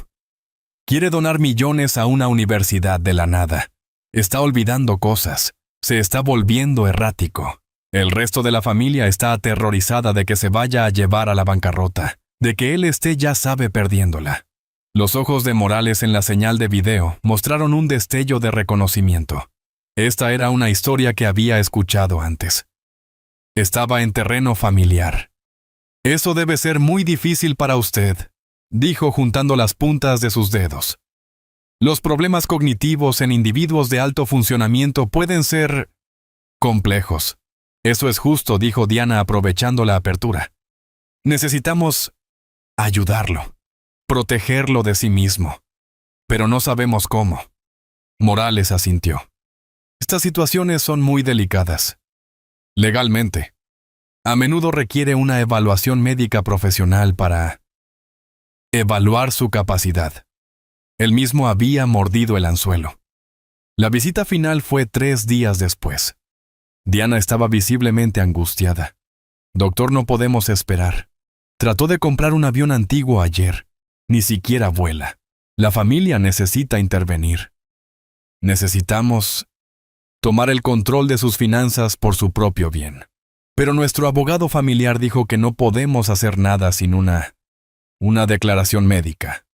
Quiere donar millones a una universidad de la nada. Está olvidando cosas. Se está volviendo errático. El resto de la familia está aterrorizada de que se vaya a llevar a la bancarrota, de que él esté ya sabe perdiéndola. Los ojos de Morales en la señal de video mostraron un destello de reconocimiento. Esta era una historia que había escuchado antes. Estaba en terreno familiar. Eso debe ser muy difícil para usted, dijo juntando las puntas de sus dedos. Los problemas cognitivos en individuos de alto funcionamiento pueden ser complejos. Eso es justo, dijo Diana aprovechando la apertura. Necesitamos ayudarlo, protegerlo de sí mismo. Pero no sabemos cómo. Morales asintió. Estas situaciones son muy delicadas. Legalmente, a menudo requiere una evaluación médica profesional para evaluar su capacidad. Él mismo había mordido el anzuelo. La visita final fue 3 días después. Diana estaba visiblemente angustiada. Doctor, no podemos esperar. Trató de comprar un avión antiguo ayer. Ni siquiera vuela. La familia necesita intervenir. Necesitamos tomar el control de sus finanzas por su propio bien. Pero nuestro abogado familiar dijo que no podemos hacer nada sin una declaración médica.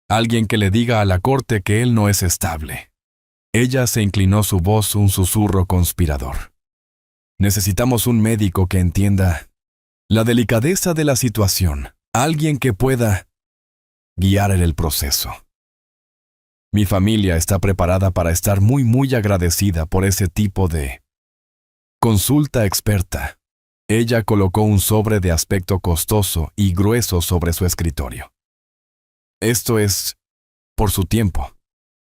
Alguien que le diga a la corte que él no es estable. Ella se inclinó su voz un susurro conspirador. Necesitamos un médico que entienda la delicadeza de la situación. Alguien que pueda guiar en el proceso. Mi familia está preparada para estar muy agradecida por ese tipo de consulta experta. Ella colocó un sobre de aspecto costoso y grueso sobre su escritorio. Esto es por su tiempo,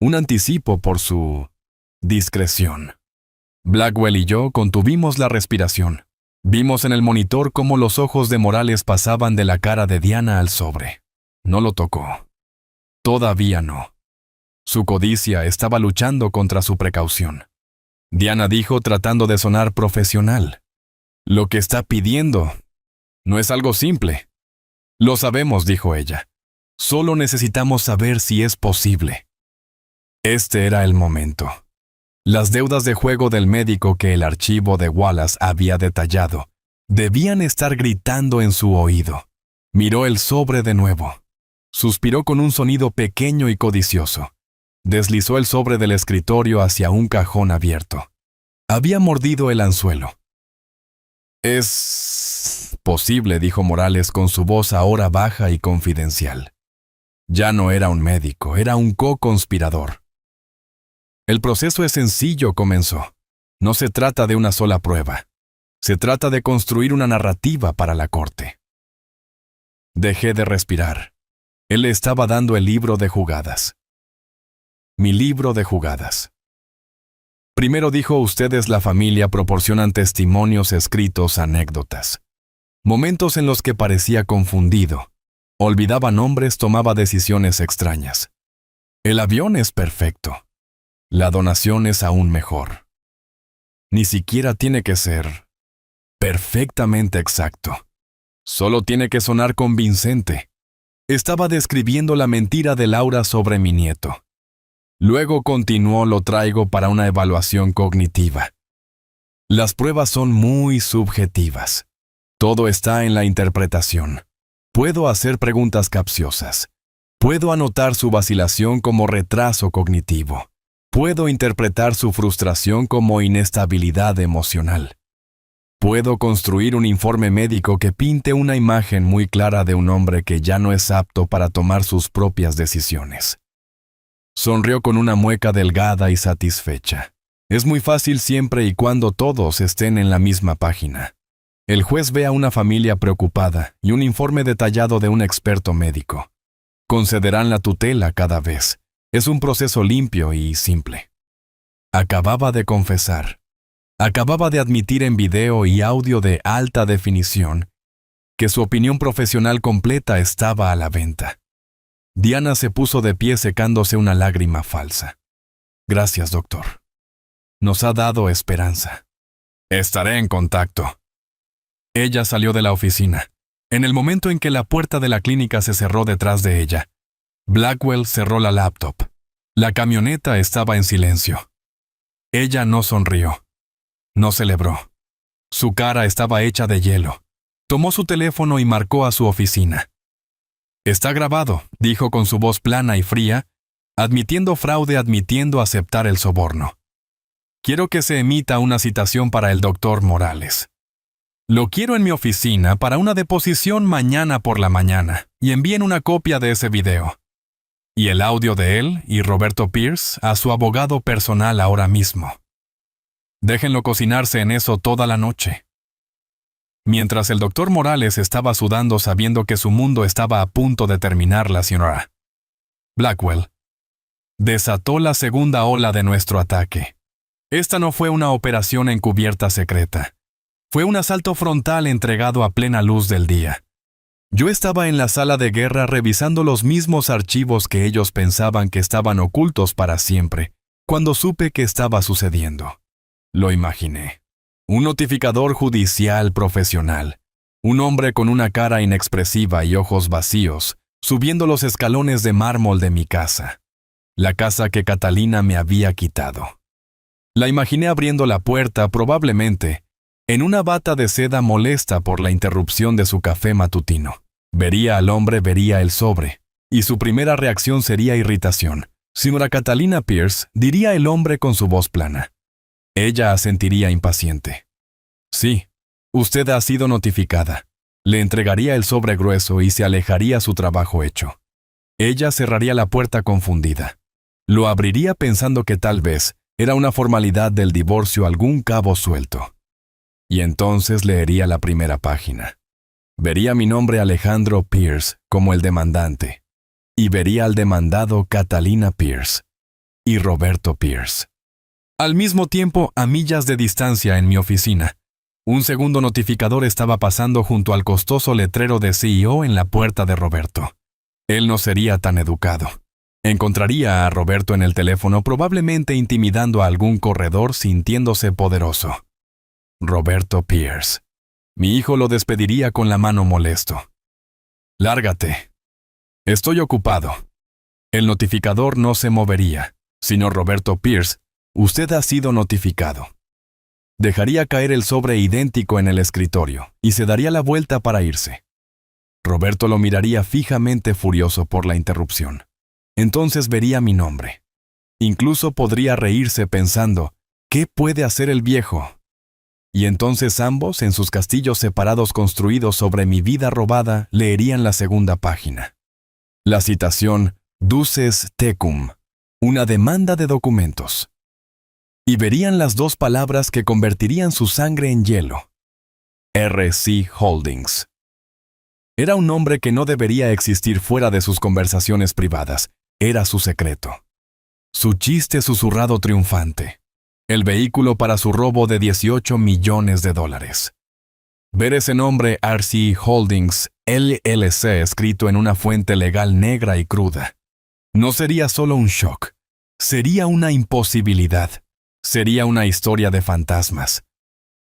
un anticipo por su discreción. Blackwell y yo contuvimos la respiración. Vimos en el monitor cómo los ojos de Morales pasaban de la cara de Diana al sobre. No lo tocó. Todavía no. Su codicia estaba luchando contra su precaución. Diana dijo tratando de sonar profesional. Lo que está pidiendo no es algo simple. Lo sabemos, dijo ella. Solo necesitamos saber si es posible. Este era el momento. Las deudas de juego del médico que el archivo de Wallace había detallado debían estar gritando en su oído. Miró el sobre de nuevo. Suspiró con un sonido pequeño y codicioso. Deslizó el sobre del escritorio hacia un cajón abierto. Había mordido el anzuelo. Es posible, dijo Morales con su voz ahora baja y confidencial. Ya no era un médico, era un co-conspirador. El proceso es sencillo, comenzó. No se trata de una sola prueba. Se trata de construir una narrativa para la corte. Dejé de respirar. Él le estaba dando el libro de jugadas. Mi libro de jugadas. Primero dijo, ustedes, la familia, proporcionan testimonios escritos, anécdotas. Momentos en los que parecía confundido. Olvidaba nombres, tomaba decisiones extrañas. El avión es perfecto. La donación es aún mejor. Ni siquiera tiene que ser perfectamente exacto. Solo tiene que sonar convincente. Estaba describiendo la mentira de Laura sobre mi nieto. Luego continuó, lo traigo para una evaluación cognitiva. Las pruebas son muy subjetivas. Todo está en la interpretación. Puedo hacer preguntas capciosas. Puedo anotar su vacilación como retraso cognitivo. Puedo interpretar su frustración como inestabilidad emocional. Puedo construir un informe médico que pinte una imagen muy clara de un hombre que ya no es apto para tomar sus propias decisiones. Sonrió con una mueca delgada y satisfecha. Es muy fácil siempre y cuando todos estén en la misma página. El juez ve a una familia preocupada y un informe detallado de un experto médico. Concederán la tutela cada vez. Es un proceso limpio y simple. Acababa de confesar. Acababa de admitir en video y audio de alta definición que su opinión profesional completa estaba a la venta. Diana se puso de pie secándose una lágrima falsa. Gracias, doctor. Nos ha dado esperanza. Estaré en contacto. Ella salió de la oficina. En el momento en que la puerta de la clínica se cerró detrás de ella, Blackwell cerró la laptop. La camioneta estaba en silencio. Ella no sonrió. No celebró. Su cara estaba hecha de hielo. Tomó su teléfono y marcó a su oficina. «Está grabado», dijo con su voz plana y fría, admitiendo fraude, admitiendo aceptar el soborno. «Quiero que se emita una citación para el doctor Morales. Lo quiero en mi oficina para una deposición mañana por la mañana y envíen una copia de ese video. Y el audio de él y Roberto Pierce a su abogado personal ahora mismo. Déjenlo cocinarse en eso toda la noche». Mientras el doctor Morales estaba sudando sabiendo que su mundo estaba a punto de terminar, la señora Blackwell desató la segunda ola de nuestro ataque. Esta no fue una operación encubierta secreta. Fue un asalto frontal entregado a plena luz del día. Yo estaba en la sala de guerra revisando los mismos archivos que ellos pensaban que estaban ocultos para siempre, cuando supe que estaba sucediendo. Lo imaginé. Un notificador judicial profesional. Un hombre con una cara inexpresiva y ojos vacíos, subiendo los escalones de mármol de mi casa. La casa que Catalina me había quitado. La imaginé abriendo la puerta, probablemente, en una bata de seda molesta por la interrupción de su café matutino. Vería al hombre, vería el sobre, y su primera reacción sería irritación. «Señora Catalina Pierce», diría el hombre con su voz plana. Ella asentiría impaciente. «Sí, usted ha sido notificada». Le entregaría el sobre grueso y se alejaría su trabajo hecho. Ella cerraría la puerta confundida. Lo abriría pensando que tal vez era una formalidad del divorcio, algún cabo suelto. Y entonces leería la primera página. Vería mi nombre Alejandro Pierce como el demandante. Y vería al demandado Catalina Pierce y Roberto Pierce. Al mismo tiempo, a millas de distancia en mi oficina, un segundo notificador estaba pasando junto al costoso letrero de CEO en la puerta de Roberto. Él no sería tan educado. Encontraría a Roberto en el teléfono, probablemente intimidando a algún corredor, sintiéndose poderoso. Roberto Pierce. Mi hijo lo despediría con la mano molesto. «Lárgate. Estoy ocupado». El notificador no se movería, sino Roberto Pierce. «Usted ha sido notificado». Dejaría caer el sobre idéntico en el escritorio y se daría la vuelta para irse. Roberto lo miraría fijamente, furioso por la interrupción. Entonces vería mi nombre. Incluso podría reírse pensando, ¿qué puede hacer el viejo? Y entonces ambos, en sus castillos separados construidos sobre mi vida robada, leerían la segunda página. La citación «Duces tecum», una demanda de documentos. Y verían las dos palabras que convertirían su sangre en hielo. RC Holdings. Era un nombre que no debería existir fuera de sus conversaciones privadas. Era su secreto. Su chiste susurrado triunfante. El vehículo para su robo de $18 millones. Ver ese nombre RC Holdings LLC escrito en una fuente legal negra y cruda. No sería solo un shock. Sería una imposibilidad. Sería una historia de fantasmas.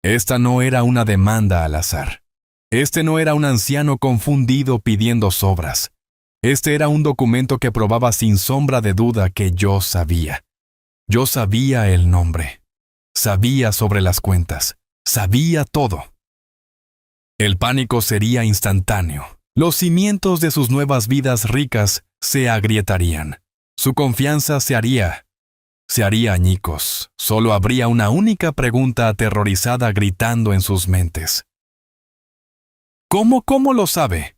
Esta no era una demanda al azar. Este no era un anciano confundido pidiendo sobras. Este era un documento que probaba sin sombra de duda que yo sabía. Yo sabía el nombre. Sabía sobre las cuentas. Sabía todo. El pánico sería instantáneo. Los cimientos de sus nuevas vidas ricas se agrietarían. Su confianza se haría añicos. Solo habría una única pregunta aterrorizada gritando en sus mentes. ¿Cómo lo sabe?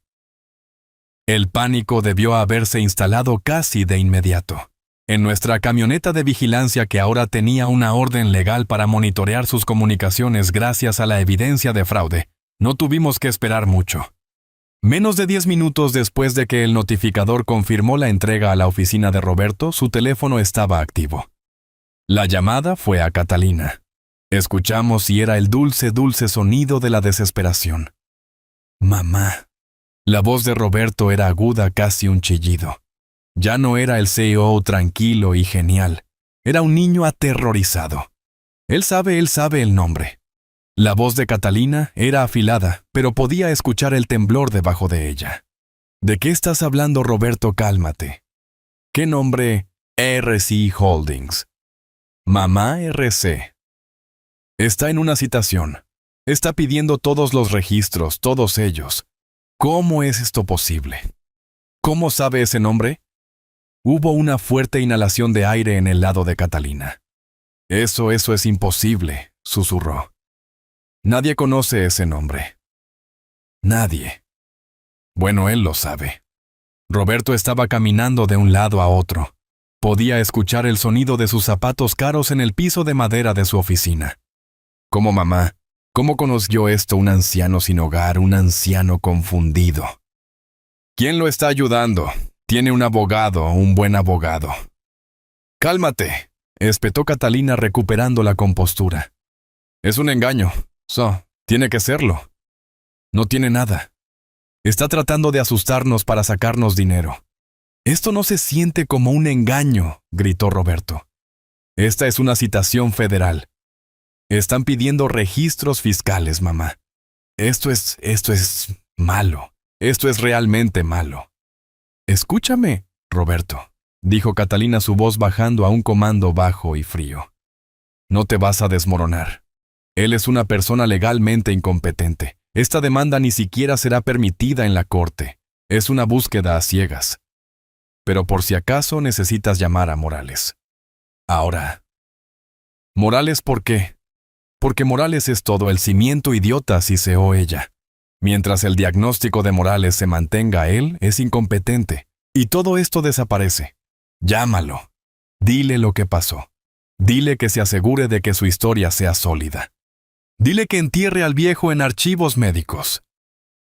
El pánico debió haberse instalado casi de inmediato. En nuestra camioneta de vigilancia, que ahora tenía una orden legal para monitorear sus comunicaciones gracias a la evidencia de fraude, no tuvimos que esperar mucho. Menos de 10 minutos después de que el notificador confirmó la entrega a la oficina de Roberto, su teléfono estaba activo. La llamada fue a Catalina. Escuchamos y era el dulce, dulce sonido de la desesperación. «Mamá». La voz de Roberto era aguda, casi un chillido. Ya no era el CEO tranquilo y genial. Era un niño aterrorizado. Él sabe el nombre. La voz de Catalina era afilada, pero podía escuchar el temblor debajo de ella. «¿De qué estás hablando, Roberto? Cálmate». «¿Qué nombre?» «RC Holdings». «Mamá RC». Está en una citación. Está pidiendo todos los registros, todos ellos. ¿Cómo es esto posible? ¿Cómo sabe ese nombre? Hubo una fuerte inhalación de aire en el lado de Catalina. Eso es imposible, susurró. Nadie conoce ese nombre. Nadie. Bueno, él lo sabe. Roberto estaba caminando de un lado a otro. Podía escuchar el sonido de sus zapatos caros en el piso de madera de su oficina. Como mamá, ¿cómo conoció esto un anciano sin hogar, un anciano confundido? ¿Quién lo está ayudando? Tiene un abogado, un buen abogado. Cálmate, espetó Catalina recuperando la compostura. Es un engaño. Tiene que serlo. No tiene nada. Está tratando de asustarnos para sacarnos dinero. Esto no se siente como un engaño, gritó Roberto. Esta es una citación federal. Están pidiendo registros fiscales, mamá. Esto es malo. Esto es realmente malo. Escúchame, Roberto, dijo Catalina, su voz bajando a un comando bajo y frío. No te vas a desmoronar. Él es una persona legalmente incompetente. Esta demanda ni siquiera será permitida en la corte. Es una búsqueda a ciegas. Pero por si acaso necesitas llamar a Morales. Ahora. ¿Morales por qué? Porque Morales es todo el cimiento idiota, siseó ella. Mientras el diagnóstico de Morales se mantenga, él es incompetente. Y todo esto desaparece. Llámalo. Dile lo que pasó. Dile que se asegure de que su historia sea sólida. Dile que entierre al viejo en archivos médicos.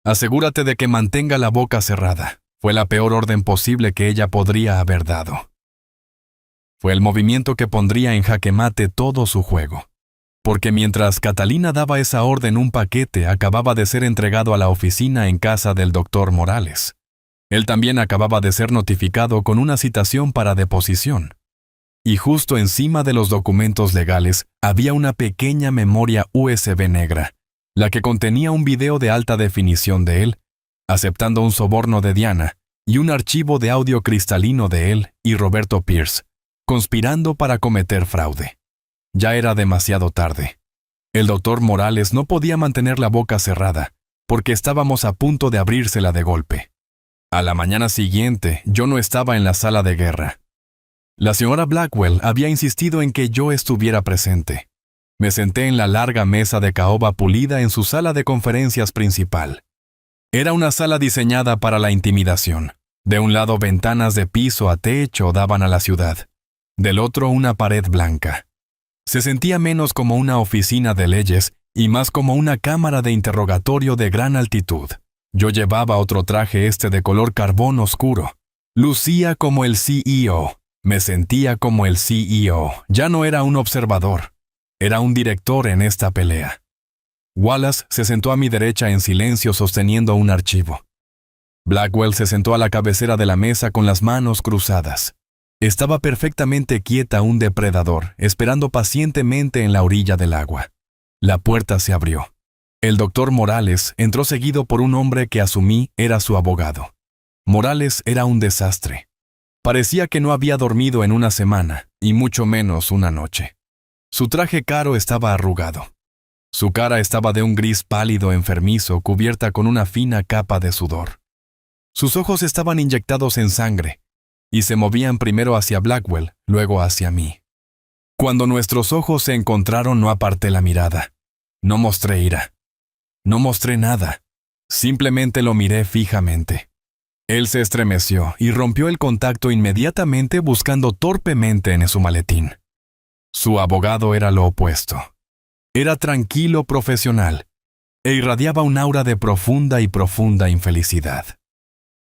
Asegúrate de que mantenga la boca cerrada. Fue la peor orden posible que ella podría haber dado. Fue el movimiento que pondría en jaque mate todo su juego. Porque mientras Catalina daba esa orden, un paquete acababa de ser entregado a la oficina en casa del doctor Morales. Él también acababa de ser notificado con una citación para deposición. Y justo encima de los documentos legales había una pequeña memoria USB negra, la que contenía un video de alta definición de él, aceptando un soborno de Diana, y un archivo de audio cristalino de él y Roberto Pierce, conspirando para cometer fraude. Ya era demasiado tarde. El doctor Morales no podía mantener la boca cerrada, porque estábamos a punto de abrírsela de golpe. A la mañana siguiente, yo no estaba en la sala de guerra. La señora Blackwell había insistido en que yo estuviera presente. Me senté en la larga mesa de caoba pulida en su sala de conferencias principal. Era una sala diseñada para la intimidación. De un lado, ventanas de piso a techo daban a la ciudad. Del otro, una pared blanca. Se sentía menos como una oficina de leyes y más como una cámara de interrogatorio de gran altitud. Yo llevaba otro traje de color carbón oscuro. Lucía como el CEO. Me sentía como el CEO. Ya no era un observador. Era un director en esta pelea. Wallace se sentó a mi derecha en silencio sosteniendo un archivo. Blackwell se sentó a la cabecera de la mesa con las manos cruzadas. Estaba perfectamente quieta un depredador, esperando pacientemente en la orilla del agua. La puerta se abrió. El doctor Morales entró seguido por un hombre que asumí era su abogado. Morales era un desastre. Parecía que no había dormido en una semana, y mucho menos una noche. Su traje caro estaba arrugado. Su cara estaba de un gris pálido enfermizo cubierta con una fina capa de sudor. Sus ojos estaban inyectados en sangre, y se movían primero hacia Blackwell, luego hacia mí. Cuando nuestros ojos se encontraron no aparté la mirada. No mostré ira. No mostré nada. Simplemente lo miré fijamente. Él se estremeció y rompió el contacto inmediatamente buscando torpemente en su maletín. Su abogado era lo opuesto. Era tranquilo profesional e irradiaba un aura de profunda infelicidad.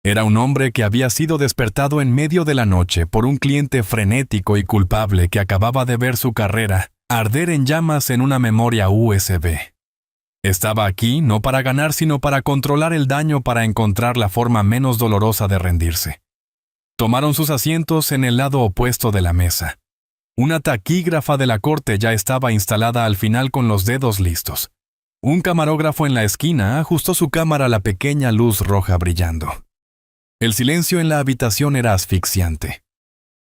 Era un hombre que había sido despertado en medio de la noche por un cliente frenético y culpable que acababa de ver su carrera arder en llamas en una memoria USB. Estaba aquí no para ganar, sino para controlar el daño, para encontrar la forma menos dolorosa de rendirse. Tomaron sus asientos en el lado opuesto de la mesa. Una taquígrafa de la corte ya estaba instalada al final con los dedos listos. Un camarógrafo en la esquina ajustó su cámara a la pequeña luz roja brillando. El silencio en la habitación era asfixiante.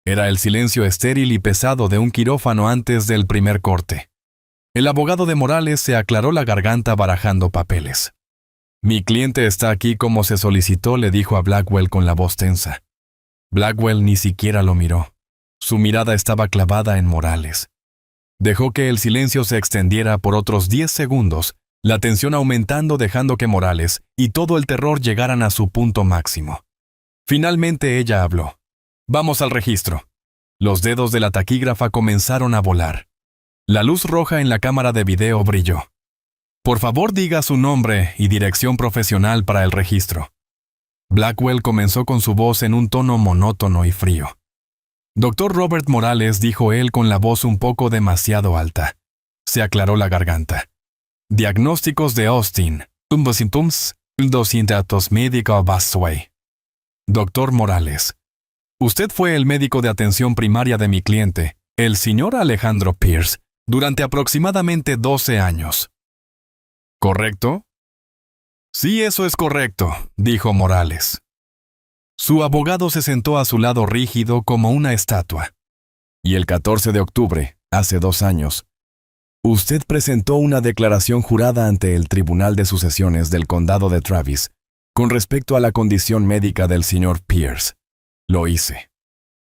Era el silencio estéril y pesado de un quirófano antes del primer corte. El abogado de Morales se aclaró la garganta barajando papeles. Mi cliente está aquí como se solicitó, le dijo a Blackwell con la voz tensa. Blackwell ni siquiera lo miró. Su mirada estaba clavada en Morales. Dejó que el silencio se extendiera por otros 10 segundos, la tensión aumentando dejando que Morales y todo el terror llegaran a su punto máximo. Finalmente ella habló. Vamos al registro. Los dedos de la taquígrafa comenzaron a volar. La luz roja en la cámara de video brilló. Por favor, diga su nombre y dirección profesional para el registro. Blackwell comenzó con su voz en un tono monótono y frío. Dr. Robert Morales, dijo él con la voz un poco demasiado alta. Se aclaró la garganta. Diagnósticos de Austin. Symptoms, 200 médico Basway. Dr. Morales. Usted fue el médico de atención primaria de mi cliente, el señor Alejandro Pierce, durante aproximadamente 12 años. ¿Correcto? Sí, eso es correcto, dijo Morales. Su abogado se sentó a su lado rígido como una estatua. Y el 14 de octubre, hace 2 años, usted presentó una declaración jurada ante el Tribunal de Sucesiones del Condado de Travis con respecto a la condición médica del señor Pierce. Lo hice.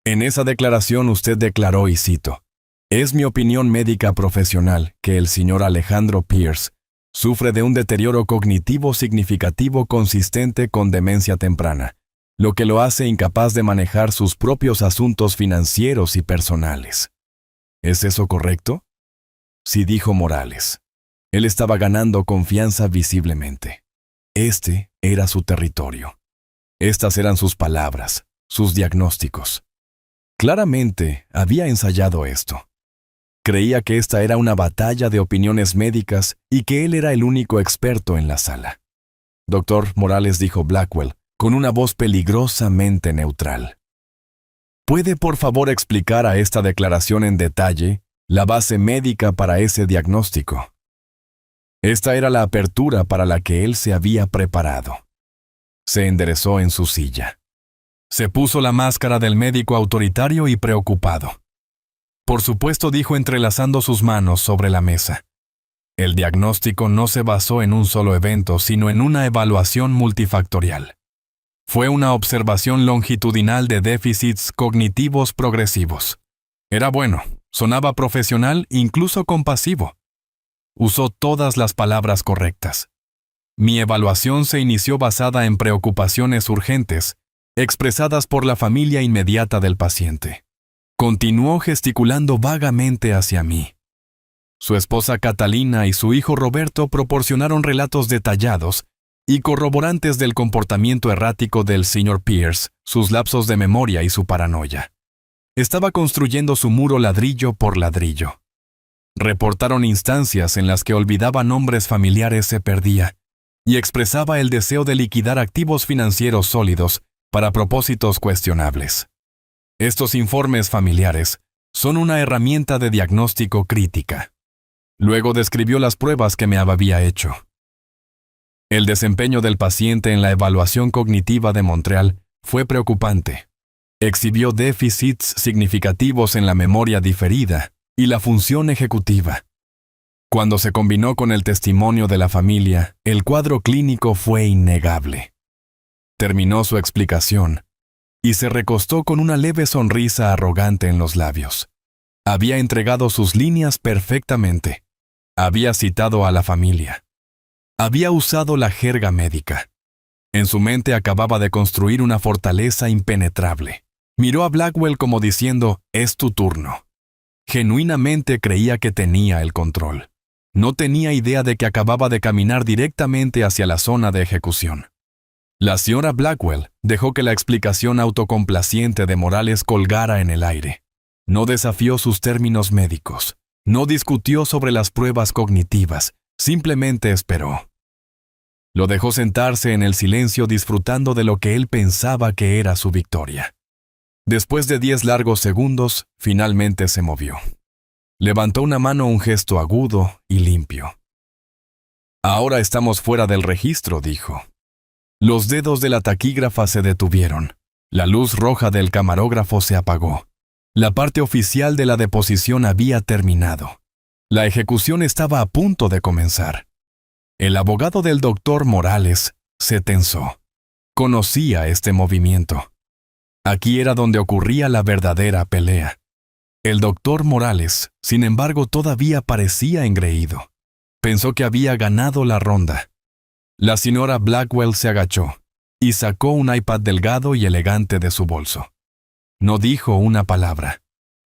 En esa declaración usted declaró, y cito, «Es mi opinión médica profesional que el señor Alejandro Pierce sufre de un deterioro cognitivo significativo consistente con demencia temprana, lo que lo hace incapaz de manejar sus propios asuntos financieros y personales». ¿Es eso correcto? Sí, dijo Morales. Él estaba ganando confianza visiblemente. Este era su territorio. Estas eran sus palabras, sus diagnósticos. Claramente había ensayado esto. Creía que esta era una batalla de opiniones médicas y que él era el único experto en la sala. Doctor Morales, dijo Blackwell, con una voz peligrosamente neutral. ¿Puede por favor explicar a esta declaración en detalle la base médica para ese diagnóstico? Esta era la apertura para la que él se había preparado. Se enderezó en su silla. Se puso la máscara del médico autoritario y preocupado. Por supuesto, dijo entrelazando sus manos sobre la mesa. El diagnóstico no se basó en un solo evento, sino en una evaluación multifactorial. Fue una observación longitudinal de déficits cognitivos progresivos. Era bueno, sonaba profesional, incluso compasivo. Usó todas las palabras correctas. Mi evaluación se inició basada en preocupaciones urgentes, expresadas por la familia inmediata del paciente. Continuó gesticulando vagamente hacia mí. Su esposa Catalina y su hijo Roberto proporcionaron relatos detallados y corroborantes del comportamiento errático del señor Pierce, sus lapsos de memoria y su paranoia. Estaba construyendo su muro ladrillo por ladrillo. Reportaron instancias en las que olvidaba nombres familiares, se perdía, y expresaba el deseo de liquidar activos financieros sólidos para propósitos cuestionables. Estos informes familiares son una herramienta de diagnóstico crítica. Luego describió las pruebas que me había hecho. El desempeño del paciente en la evaluación cognitiva de Montreal fue preocupante. Exhibió déficits significativos en la memoria diferida y la función ejecutiva. Cuando se combinó con el testimonio de la familia, el cuadro clínico fue innegable. Terminó su explicación y se recostó con una leve sonrisa arrogante en los labios. Había entregado sus líneas perfectamente. Había citado a la familia. Había usado la jerga médica. En su mente acababa de construir una fortaleza impenetrable. Miró a Blackwell como diciendo, «Es tu turno». Genuinamente creía que tenía el control. No tenía idea de que acababa de caminar directamente hacia la zona de ejecución. La señora Blackwell dejó que la explicación autocomplaciente de Morales colgara en el aire. No desafió sus términos médicos. No discutió sobre las pruebas cognitivas. Simplemente esperó. Lo dejó sentarse en el silencio disfrutando de lo que él pensaba que era su victoria. Después de 10 largos segundos, finalmente se movió. Levantó una mano, un gesto agudo y limpio. «Ahora estamos fuera del registro», dijo. Los dedos de la taquígrafa se detuvieron. La luz roja del camarógrafo se apagó. La parte oficial de la deposición había terminado. La ejecución estaba a punto de comenzar. El abogado del doctor Morales se tensó. Conocía este movimiento. Aquí era donde ocurría la verdadera pelea. El doctor Morales, sin embargo, todavía parecía engreído. Pensó que había ganado la ronda. La señora Blackwell se agachó y sacó un iPad delgado y elegante de su bolso. No dijo una palabra.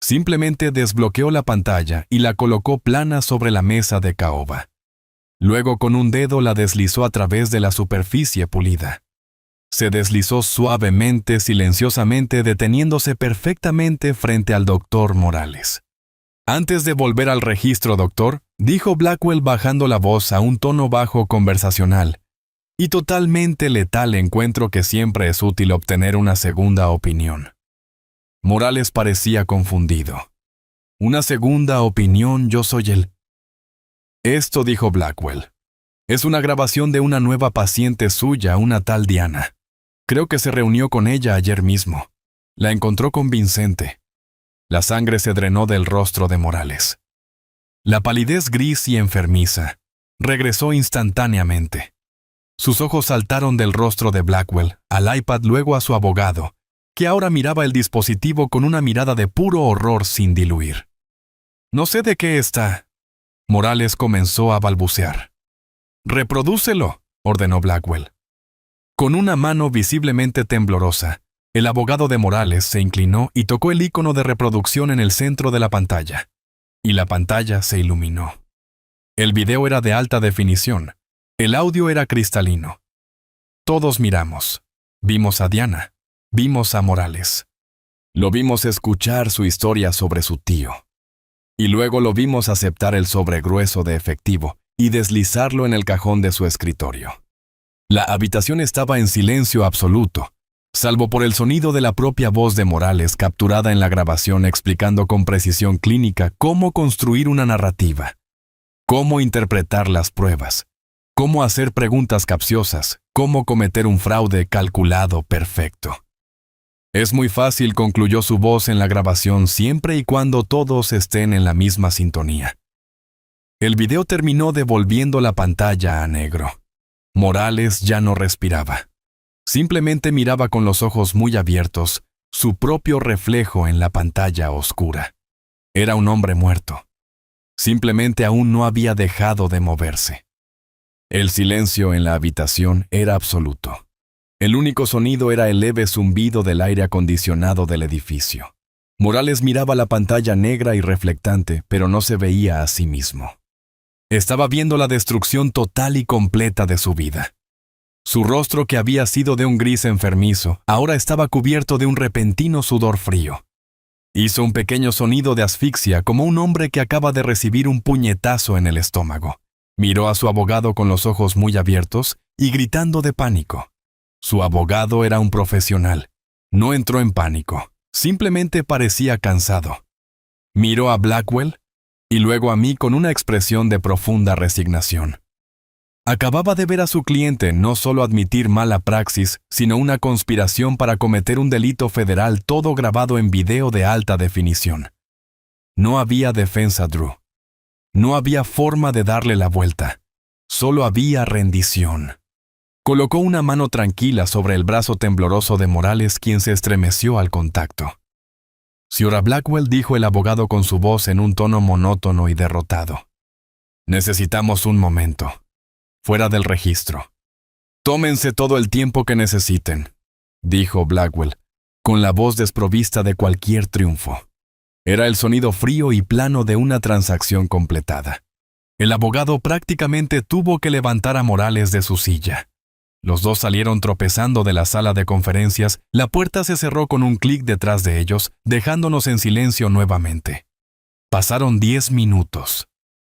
Simplemente desbloqueó la pantalla y la colocó plana sobre la mesa de caoba. Luego con un dedo la deslizó a través de la superficie pulida. Se deslizó suavemente, silenciosamente, deteniéndose perfectamente frente al doctor Morales. Antes de volver al registro, doctor, dijo Blackwell bajando la voz a un tono bajo conversacional, y totalmente letal, encuentro que siempre es útil obtener una segunda opinión. Morales parecía confundido. Una segunda opinión, yo soy el... Esto, dijo Blackwell, es una grabación de una nueva paciente suya, una tal Diana. Creo que se reunió con ella ayer mismo. La encontró convincente. La sangre se drenó del rostro de Morales. La palidez gris y enfermiza regresó instantáneamente. Sus ojos saltaron del rostro de Blackwell al iPad, luego a su abogado, que ahora miraba el dispositivo con una mirada de puro horror sin diluir. No sé de qué está. Morales comenzó a balbucear. «Reprodúcelo», ordenó Blackwell. Con una mano visiblemente temblorosa, el abogado de Morales se inclinó y tocó el icono de reproducción en el centro de la pantalla. Y la pantalla se iluminó. El video era de alta definición. El audio era cristalino. Todos miramos. Vimos a Diana. Vimos a Morales. Lo vimos escuchar su historia sobre su tío. Y luego lo vimos aceptar el sobre grueso de efectivo y deslizarlo en el cajón de su escritorio. La habitación estaba en silencio absoluto, salvo por el sonido de la propia voz de Morales capturada en la grabación explicando con precisión clínica cómo construir una narrativa, cómo interpretar las pruebas, cómo hacer preguntas capciosas, cómo cometer un fraude calculado perfecto. Es muy fácil, concluyó su voz en la grabación, siempre y cuando todos estén en la misma sintonía. El video terminó devolviendo la pantalla a negro. Morales ya no respiraba. Simplemente miraba con los ojos muy abiertos su propio reflejo en la pantalla oscura. Era un hombre muerto. Simplemente aún no había dejado de moverse. El silencio en la habitación era absoluto. El único sonido era el leve zumbido del aire acondicionado del edificio. Morales miraba la pantalla negra y reflectante, pero no se veía a sí mismo. Estaba viendo la destrucción total y completa de su vida. Su rostro, que había sido de un gris enfermizo, ahora estaba cubierto de un repentino sudor frío. Hizo un pequeño sonido de asfixia, como un hombre que acaba de recibir un puñetazo en el estómago. Miró a su abogado con los ojos muy abiertos y gritando de pánico. Su abogado era un profesional. No entró en pánico, simplemente parecía cansado. Miró a Blackwell y luego a mí con una expresión de profunda resignación. Acababa de ver a su cliente no solo admitir mala praxis, sino una conspiración para cometer un delito federal, todo grabado en video de alta definición. No había defensa, Drew. No había forma de darle la vuelta. Solo había rendición. Colocó una mano tranquila sobre el brazo tembloroso de Morales, quien se estremeció al contacto. Señora Blackwell, dijo el abogado con su voz en un tono monótono y derrotado. Necesitamos un momento. Fuera del registro. Tómense todo el tiempo que necesiten, dijo Blackwell, con la voz desprovista de cualquier triunfo. Era el sonido frío y plano de una transacción completada. El abogado prácticamente tuvo que levantar a Morales de su silla. Los dos salieron tropezando de la sala de conferencias. La puerta se cerró con un clic detrás de ellos, dejándonos en silencio nuevamente. Pasaron 10 minutos.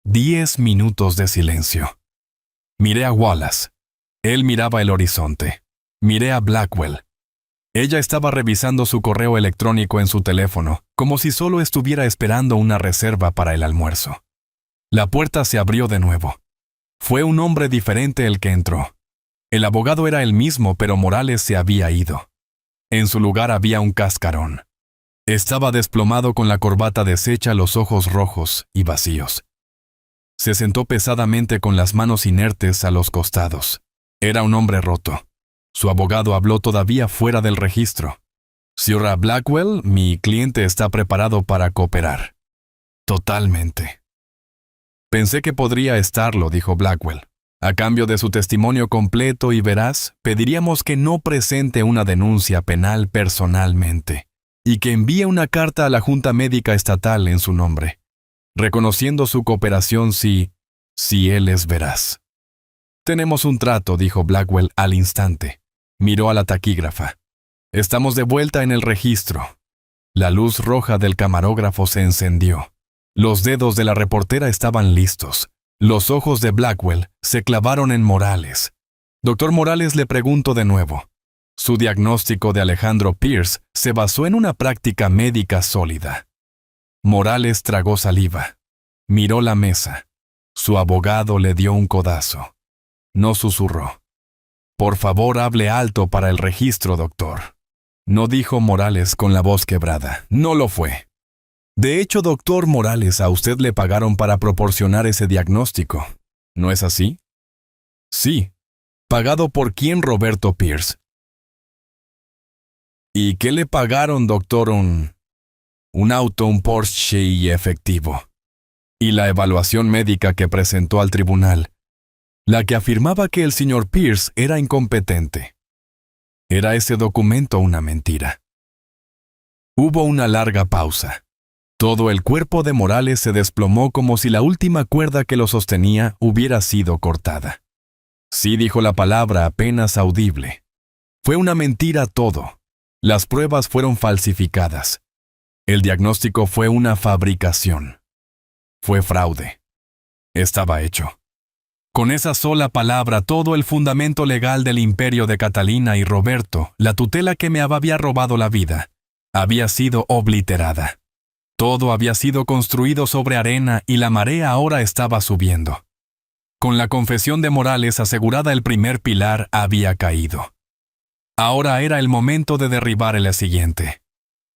10 minutos de silencio. Miré a Wallace. Él miraba el horizonte. Miré a Blackwell. Ella estaba revisando su correo electrónico en su teléfono, como si solo estuviera esperando una reserva para el almuerzo. La puerta se abrió de nuevo. Fue un hombre diferente el que entró. El abogado era el mismo, pero Morales se había ido. En su lugar había un cascarón. Estaba desplomado con la corbata deshecha, los ojos rojos y vacíos. Se sentó pesadamente con las manos inertes a los costados. Era un hombre roto. Su abogado habló todavía fuera del registro. Sra. Blackwell, mi cliente está preparado para cooperar. Totalmente. Pensé que podría estarlo, dijo Blackwell. A cambio de su testimonio completo y veraz, pediríamos que no presente una denuncia penal personalmente y que envíe una carta a la Junta Médica Estatal en su nombre, reconociendo su cooperación si él es veraz. Tenemos un trato, dijo Blackwell al instante. Miró a la taquígrafa. Estamos de vuelta en el registro. La luz roja del camarógrafo se encendió. Los dedos de la reportera estaban listos. Los ojos de Blackwell se clavaron en Morales. Doctor Morales, le pregunto de nuevo. Su diagnóstico de Alejandro Pierce se basó en una práctica médica sólida. Morales tragó saliva. Miró la mesa. Su abogado le dio un codazo. No susurró. Por favor, hable alto para el registro, doctor. No dijo Morales con la voz quebrada. No lo fue. De hecho, doctor Morales, a usted le pagaron para proporcionar ese diagnóstico. ¿No es así? Sí. ¿Pagado por quién, Roberto Pierce? ¿Y qué le pagaron, doctor? Un auto, un Porsche y efectivo. Y la evaluación médica que presentó al tribunal, la que afirmaba que el señor Pierce era incompetente. ¿Era ese documento una mentira? Hubo una larga pausa. Todo el cuerpo de Morales se desplomó como si la última cuerda que lo sostenía hubiera sido cortada. Sí, dijo la palabra apenas audible. Fue una mentira todo. Las pruebas fueron falsificadas. El diagnóstico fue una fabricación. Fue fraude. Estaba hecho. Con esa sola palabra, todo el fundamento legal del imperio de Catalina y Roberto, la tutela que me había robado la vida, había sido obliterada. Todo había sido construido sobre arena y la marea ahora estaba subiendo. Con la confesión de Morales asegurada, el primer pilar había caído. Ahora era el momento de derribar el siguiente.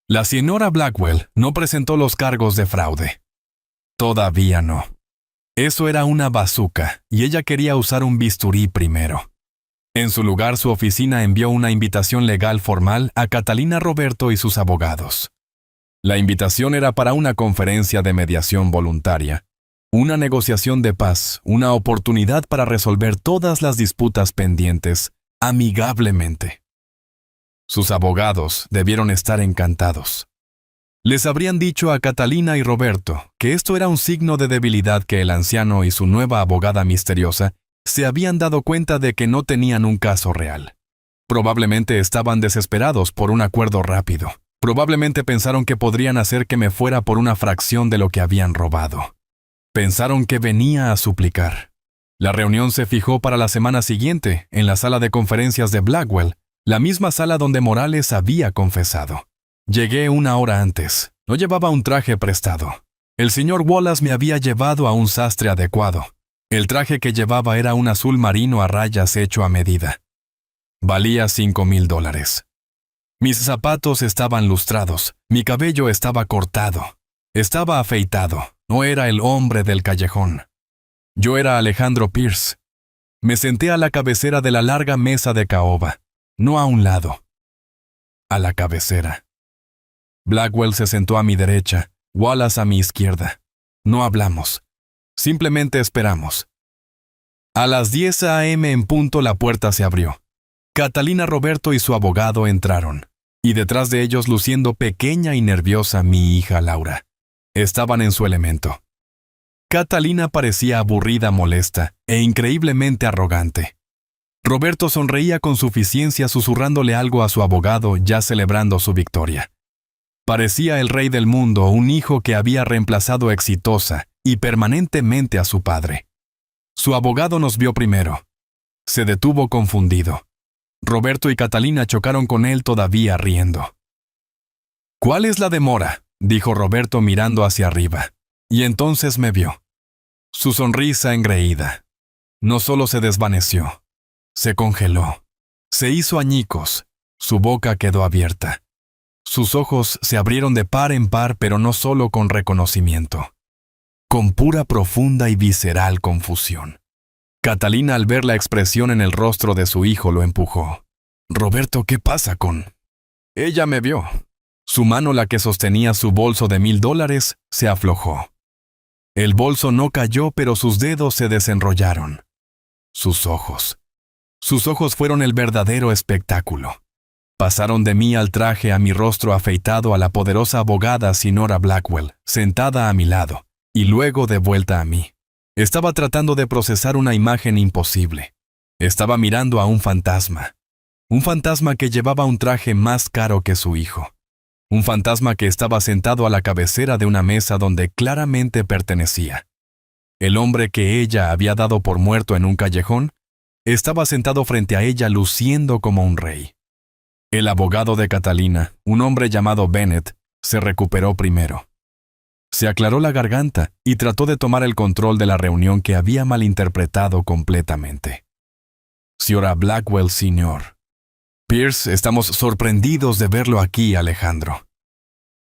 La señora Blackwell no presentó los cargos de fraude. Todavía no. Eso era una bazuca y ella quería usar un bisturí primero. En su lugar, su oficina envió una invitación legal formal a Catalina Roberto y sus abogados. La invitación era para una conferencia de mediación voluntaria, una negociación de paz, una oportunidad para resolver todas las disputas pendientes amigablemente. Sus abogados debieron estar encantados. Les habrían dicho a Catalina y Roberto que esto era un signo de debilidad, que el anciano y su nueva abogada misteriosa se habían dado cuenta de que no tenían un caso real. Probablemente estaban desesperados por un acuerdo rápido. Probablemente pensaron que podrían hacer que me fuera por una fracción de lo que habían robado. Pensaron que venía a suplicar. La reunión se fijó para la semana siguiente, en la sala de conferencias de Blackwell, la misma sala donde Morales había confesado. Llegué 1 hora antes. No llevaba un traje prestado. El señor Wallace me había llevado a un sastre adecuado. El traje que llevaba era un azul marino a rayas hecho a medida. Valía $5,000. Mis zapatos estaban lustrados, mi cabello estaba cortado, estaba afeitado, no era el hombre del callejón. Yo era Alejandro Pierce. Me senté a la cabecera de la larga mesa de caoba, no a un lado, a la cabecera. Blackwell se sentó a mi derecha, Wallace a mi izquierda. No hablamos, simplemente esperamos. A las 10 a.m. en punto la puerta se abrió. Catalina Roberto y su abogado entraron, y detrás de ellos, luciendo pequeña y nerviosa, mi hija Laura. Estaban en su elemento. Catalina parecía aburrida, molesta e increíblemente arrogante. Roberto sonreía con suficiencia, susurrándole algo a su abogado, ya celebrando su victoria. Parecía el rey del mundo, un hijo que había reemplazado exitosa y permanentemente a su padre. Su abogado nos vio primero. Se detuvo confundido. Roberto y Catalina chocaron con él, todavía riendo. «¿Cuál es la demora?», dijo Roberto mirando hacia arriba. Y entonces me vio. Su sonrisa engreída. No solo se desvaneció, se congeló. Se hizo añicos. Su boca quedó abierta. Sus ojos se abrieron de par en par, pero no solo con reconocimiento. con pura, profunda y visceral confusión. Catalina, al ver la expresión en el rostro de su hijo, lo empujó. «Roberto, ¿qué pasa con...?» Ella me vio. Su mano, la que sostenía su bolso de $1000, se aflojó. El bolso no cayó, pero sus dedos se desenrollaron. Sus ojos fueron el verdadero espectáculo. Pasaron de mí al traje, a mi rostro afeitado, a la poderosa abogada Sinora Blackwell, sentada a mi lado, y luego de vuelta a mí. Estaba tratando de procesar una imagen imposible. Estaba mirando a un fantasma que llevaba un traje más caro que su hijo. Un fantasma que estaba sentado a la cabecera de una mesa donde claramente pertenecía. El hombre que ella había dado por muerto en un callejón estaba sentado frente a ella luciendo como un rey. El abogado de Catalina, un hombre llamado Bennett, se recuperó primero. Se aclaró la garganta y trató de tomar el control de la reunión que había malinterpretado completamente. «Señora Blackwell, señor. Pierce, estamos sorprendidos de verlo aquí, Alejandro.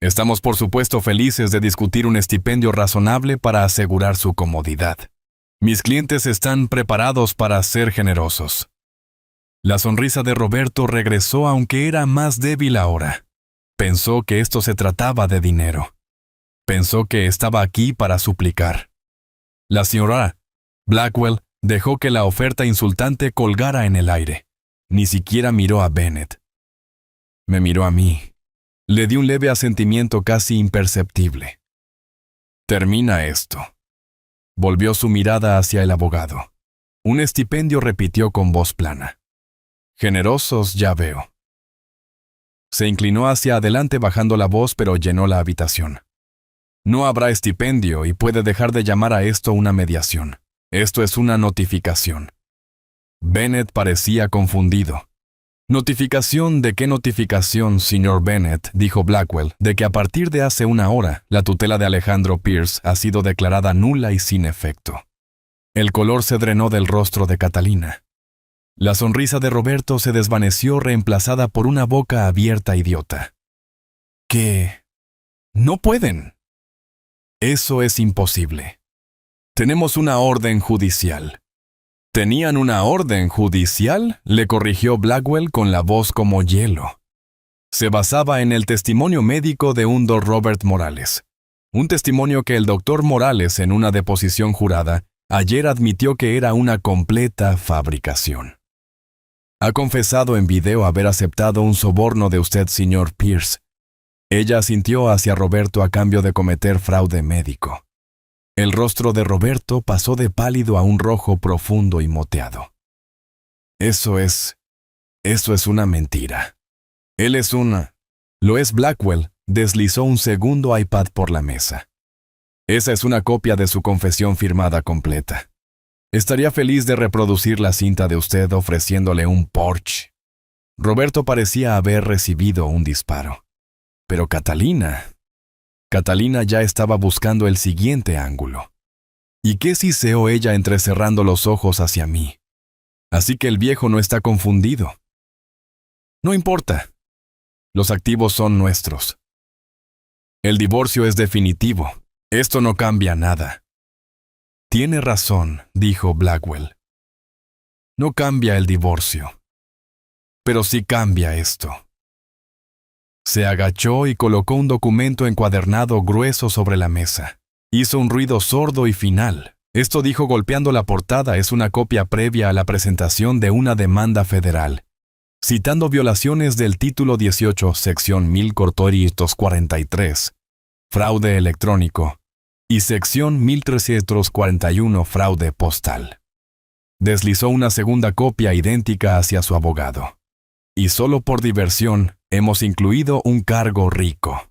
Estamos por supuesto felices de discutir un estipendio razonable para asegurar su comodidad. Mis clientes están preparados para ser generosos». La sonrisa de Roberto regresó, aunque era más débil ahora. Pensó que esto se trataba de dinero. Pensó que estaba aquí para suplicar. La señora Blackwell dejó que la oferta insultante colgara en el aire. Ni siquiera miró a Bennett. Me miró a mí. Le di un leve asentimiento casi imperceptible. «Termina esto». Volvió su mirada hacia el abogado. Un estipendio, repitió con voz plana. «Generosos, ya veo». Se inclinó hacia adelante bajando la voz, pero llenó la habitación. «No habrá estipendio y puede dejar de llamar a esto una mediación. Esto es una notificación». Bennett parecía confundido. «¿Notificación de qué notificación, señor Bennett?», dijo Blackwell, «de que a partir de hace una hora, la tutela de Alejandro Pierce ha sido declarada nula y sin efecto». El color se drenó del rostro de Catalina. La sonrisa de Roberto se desvaneció, reemplazada por una boca abierta idiota. «¿Qué? No pueden». «Eso es imposible. Tenemos una orden judicial». «¿Tenían una orden judicial?», le corrigió Blackwell con la voz como hielo. Se basaba en el testimonio médico de un Dr. Robert Morales. Un testimonio que el doctor Morales, en una deposición jurada, ayer admitió que era una completa fabricación. «Ha confesado en video haber aceptado un soborno de usted, señor Pierce». Ella asintió hacia Roberto a cambio de cometer fraude médico. El rostro de Roberto pasó de pálido a un rojo profundo y moteado. Eso es una mentira. Él es una... Lo es. Blackwell deslizó un segundo iPad por la mesa. Esa es una copia de su confesión firmada completa. Estaría feliz de reproducir la cinta de usted ofreciéndole un Porsche. Roberto parecía haber recibido un disparo. Pero Catalina ya estaba buscando el siguiente ángulo. ¿Y qué siseó ella entrecerrando los ojos hacia mí? Así que el viejo no está confundido. No importa. Los activos son nuestros. El divorcio es definitivo. Esto no cambia nada. Tiene razón, dijo Blackwell. No cambia el divorcio. Pero sí cambia esto. Se agachó y colocó un documento encuadernado grueso sobre la mesa. Hizo un ruido sordo y final. Esto dijo golpeando la portada: es una copia previa a la presentación de una demanda federal, citando violaciones del título 18, sección 1443, fraude electrónico, y sección 1341, fraude postal. Deslizó una segunda copia idéntica hacia su abogado. Y solo por diversión, hemos incluido un cargo rico: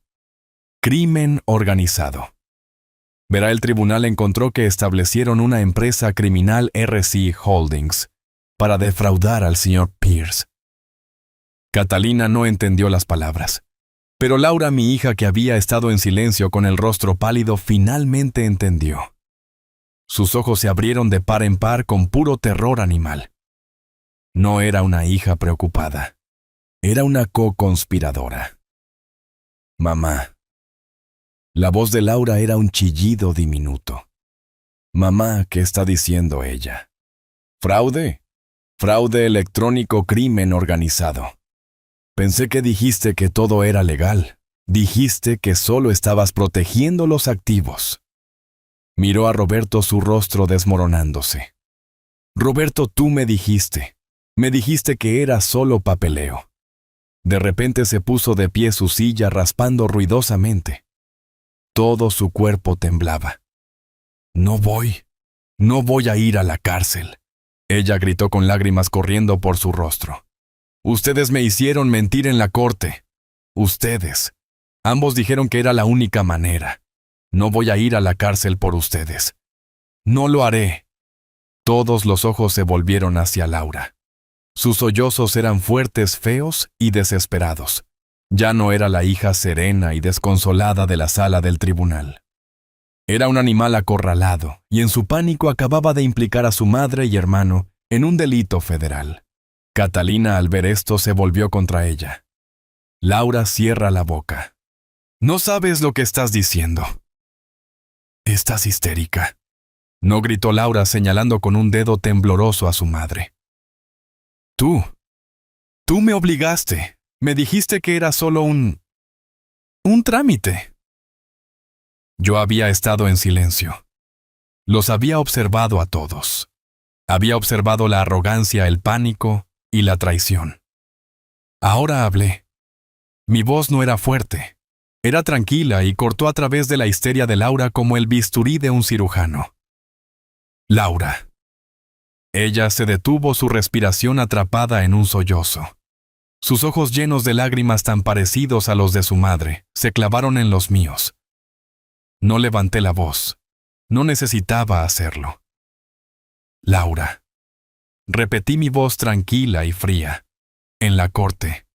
crimen organizado. Verá, el tribunal encontró que establecieron una empresa criminal, RC Holdings, para defraudar al señor Pierce. Catalina no entendió las palabras, pero Laura, mi hija, que había estado en silencio con el rostro pálido, finalmente entendió. Sus ojos se abrieron de par en par con puro terror animal. No era una hija preocupada. Era una co-conspiradora. Mamá. La voz de Laura era un chillido diminuto. «Mamá, ¿qué está diciendo ella?» «Fraude. Fraude electrónico, crimen organizado. Pensé que dijiste que todo era legal. Dijiste que solo estabas protegiendo los activos». Miró a Roberto, su rostro desmoronándose. «Roberto, tú me dijiste que era solo papeleo». De repente se puso de pie su silla raspando ruidosamente. Todo su cuerpo temblaba. No voy a ir a la cárcel», ella gritó con lágrimas corriendo por su rostro. «Ustedes me hicieron mentir en la corte. Ustedes. Ambos dijeron que era la única manera. No voy a ir a la cárcel por ustedes. No lo haré». Todos los ojos se volvieron hacia Laura. Sus sollozos eran fuertes, feos y desesperados. Ya no era la hija serena y desconsolada de la sala del tribunal. Era un animal acorralado y en su pánico acababa de implicar a su madre y hermano en un delito federal. Catalina, al ver esto, se volvió contra ella. «Laura, cierra la boca. No sabes lo que estás diciendo. Estás histérica», no gritó Laura señalando con un dedo tembloroso a su madre. Tú me obligaste. Me dijiste que era solo un trámite». Yo había estado en silencio. Los había observado a todos. Había observado la arrogancia, el pánico y la traición. Ahora hablé. Mi voz no era fuerte. Era tranquila y cortó a través de la histeria de Laura como el bisturí de un cirujano. «Laura». Ella se detuvo, su respiración atrapada en un sollozo. Sus ojos llenos de lágrimas tan parecidos a los de su madre se clavaron en los míos. No levanté la voz. No necesitaba hacerlo. «Laura». Repetí mi voz tranquila y fría. «En la corte.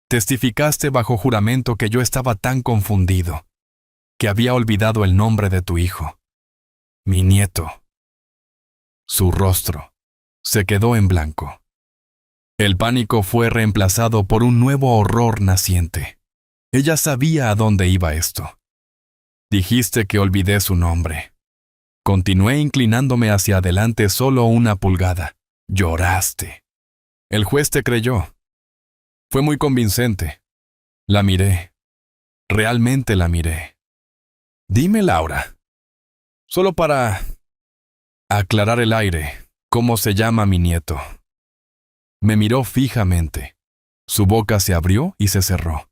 Testificaste bajo juramento que yo estaba tan confundido, que había olvidado el nombre de tu hijo. Mi nieto». Su rostro se quedó en blanco. El pánico fue reemplazado por un nuevo horror naciente. Ella sabía a dónde iba esto. «Dijiste que olvidé su nombre». Continué inclinándome hacia adelante solo una pulgada. «Lloraste». El juez te creyó. Fue muy convincente. La miré. Realmente la miré. «Dime, Laura. Solo para aclarar el aire, ¿cómo se llama mi nieto?» Me miró fijamente. Su boca se abrió y se cerró.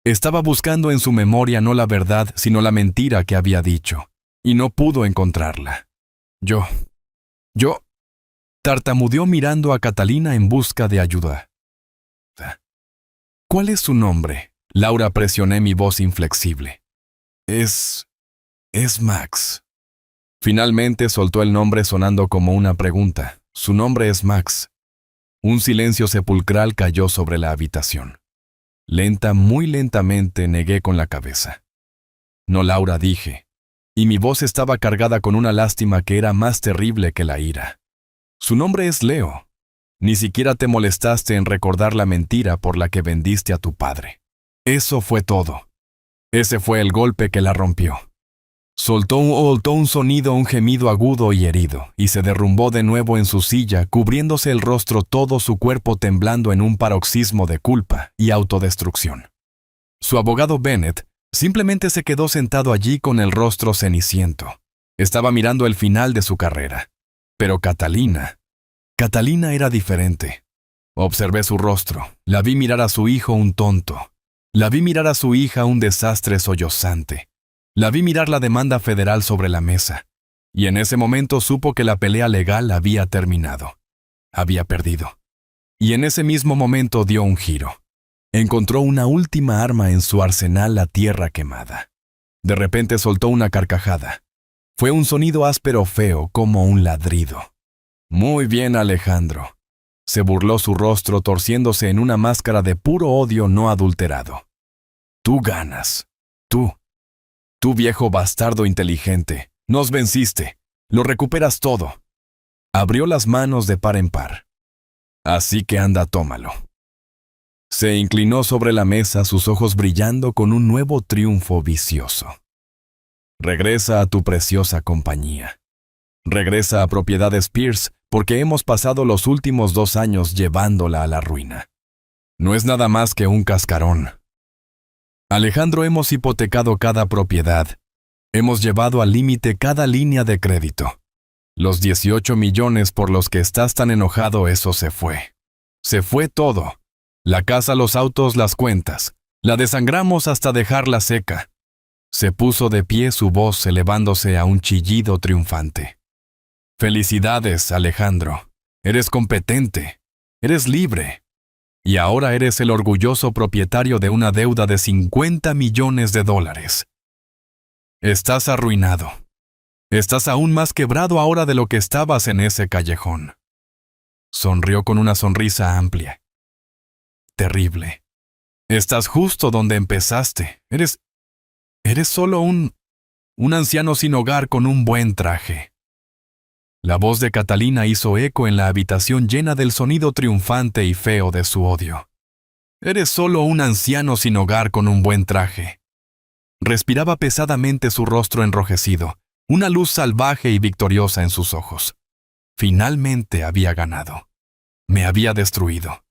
Estaba buscando en su memoria no la verdad, sino la mentira que había dicho, y no pudo encontrarla. Yo tartamudeó mirando a Catalina en busca de ayuda. «¿Cuál es su nombre?» Laura, presioné mi voz inflexible. Es Max». Finalmente soltó el nombre sonando como una pregunta. «Su nombre es Max». Un silencio sepulcral cayó sobre la habitación. Muy lentamente negué con la cabeza. «No, Laura», dije, y mi voz estaba cargada con una lástima que era más terrible que la ira. «Su nombre es Leo. Ni siquiera te molestaste en recordar la mentira por la que vendiste a tu padre. Eso fue todo. Ese fue el golpe que la rompió». Soltó un sonido, un gemido agudo y herido, y se derrumbó de nuevo en su silla, cubriéndose el rostro, todo su cuerpo temblando en un paroxismo de culpa y autodestrucción. Su abogado Bennett simplemente se quedó sentado allí con el rostro ceniciento. Estaba mirando el final de su carrera. Pero Catalina era diferente. Observé su rostro. La vi mirar a su hijo, un tonto. La vi mirar a su hija, un desastre sollozante. La vi mirar la demanda federal sobre la mesa, y en ese momento supo que la pelea legal había terminado. Había perdido. Y en ese mismo momento dio un giro. Encontró una última arma en su arsenal, la tierra quemada. De repente soltó una carcajada. Fue un sonido áspero, feo, como un ladrido. «Muy bien, Alejandro». Se burló, su rostro torciéndose en una máscara de puro odio no adulterado. «Tú ganas. Tú, viejo bastardo inteligente, nos venciste. Lo recuperas todo». Abrió las manos de par en par. «Así que anda, tómalo». Se inclinó sobre la mesa, sus ojos brillando con un nuevo triunfo vicioso. Regresa a tu preciosa compañía. Regresa a Propiedades Pierce porque hemos pasado los últimos 2 años llevándola a la ruina. No es nada más que un cascarón. Alejandro, hemos hipotecado cada propiedad. Hemos llevado al límite cada línea de crédito. Los 18 millones por los que estás tan enojado, eso se fue. Se fue todo. La casa, los autos, las cuentas. La desangramos hasta dejarla seca. Se puso de pie, su voz elevándose a un chillido triunfante. Felicidades, Alejandro. Eres competente. Eres libre. Y ahora eres el orgulloso propietario de una deuda de 50 millones de dólares. Estás arruinado. Estás aún más quebrado ahora de lo que estabas en ese callejón. Sonrió con una sonrisa amplia. Terrible. Estás justo donde empezaste. Eres solo un anciano sin hogar con un buen traje. La voz de Catalina hizo eco en la habitación llena del sonido triunfante y feo de su odio. Eres solo un anciano sin hogar con un buen traje. Respiraba pesadamente, su rostro enrojecido, una luz salvaje y victoriosa en sus ojos. Finalmente había ganado. Me había destruido.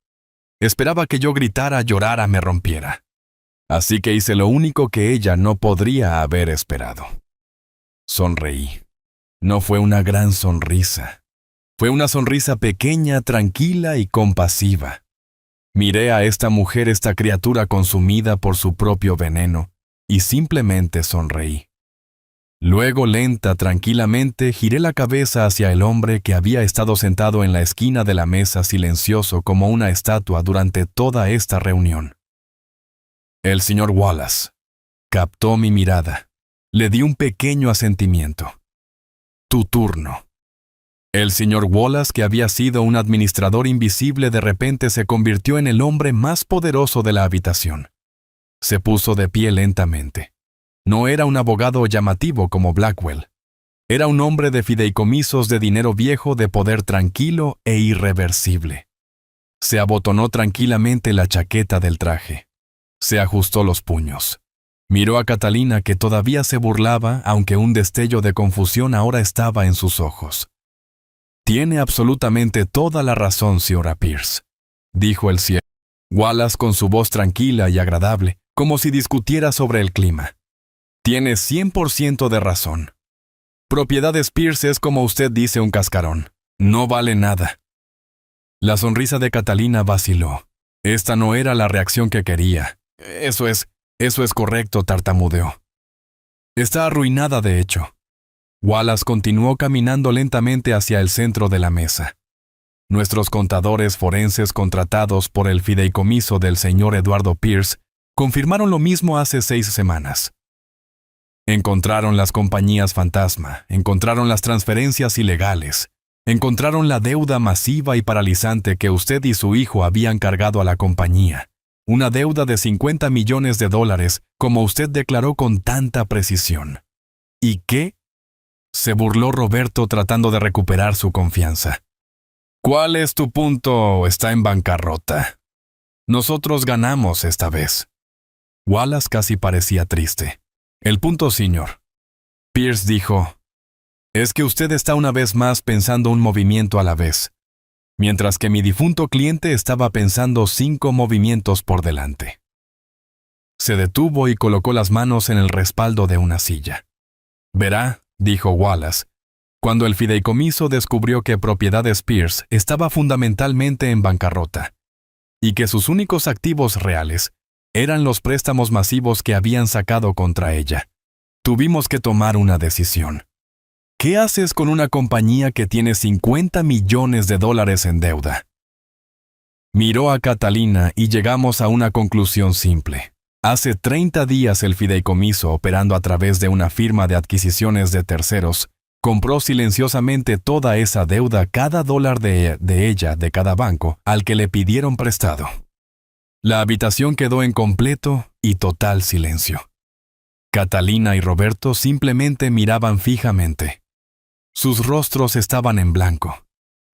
Esperaba que yo gritara, llorara, me rompiera. Así que hice lo único que ella no podría haber esperado. Sonreí. No fue una gran sonrisa. Fue una sonrisa pequeña, tranquila y compasiva. Miré a esta mujer, esta criatura consumida por su propio veneno, y simplemente sonreí. Luego, lenta, tranquilamente, giré la cabeza hacia el hombre que había estado sentado en la esquina de la mesa, silencioso como una estatua durante toda esta reunión. El señor Wallace captó mi mirada. Le di un pequeño asentimiento. Tu turno. El señor Wallace, que había sido un administrador invisible, de repente se convirtió en el hombre más poderoso de la habitación. Se puso de pie lentamente. No era un abogado llamativo como Blackwell. Era un hombre de fideicomisos, de dinero viejo, de poder tranquilo e irreversible. Se abotonó tranquilamente la chaqueta del traje. Se ajustó los puños. Miró a Catalina, que todavía se burlaba, aunque un destello de confusión ahora estaba en sus ojos. Tiene absolutamente toda la razón, señora Pierce, dijo el ciego. Wallace, con su voz tranquila y agradable, como si discutiera sobre el clima. Tiene 100% de razón. Propiedades Pierce es, como usted dice, un cascarón. No vale nada. La sonrisa de Catalina vaciló. Esta no era la reacción que quería. Eso es correcto, tartamudeó. Está arruinada, de hecho. Wallace continuó caminando lentamente hacia el centro de la mesa. Nuestros contadores forenses, contratados por el fideicomiso del señor Eduardo Pierce, confirmaron lo mismo hace 6 semanas. Encontraron las compañías fantasma, encontraron las transferencias ilegales, encontraron la deuda masiva y paralizante que usted y su hijo habían cargado a la compañía. Una deuda de 50 millones de dólares, como usted declaró con tanta precisión. ¿Y qué? Se burló Roberto, tratando de recuperar su confianza. ¿Cuál es tu punto? Está en bancarrota. Nosotros ganamos esta vez. Wallace casi parecía triste. El punto, señor. Pierce dijo, es que usted está una vez más pensando un movimiento a la vez, mientras que mi difunto cliente estaba pensando 5 movimientos por delante. Se detuvo y colocó las manos en el respaldo de una silla. Verá, dijo Wallace, cuando el fideicomiso descubrió que Propiedades Pierce estaba fundamentalmente en bancarrota, y que sus únicos activos reales eran los préstamos masivos que habían sacado contra ella, tuvimos que tomar una decisión. ¿Qué haces con una compañía que tiene 50 millones de dólares en deuda? Miró a Catalina y llegamos a una conclusión simple. Hace 30 días el fideicomiso, operando a través de una firma de adquisiciones de terceros, compró silenciosamente toda esa deuda, cada dólar de ella, de cada banco, al que le pidieron prestado. La habitación quedó en completo y total silencio. Catalina y Roberto simplemente miraban fijamente. Sus rostros estaban en blanco.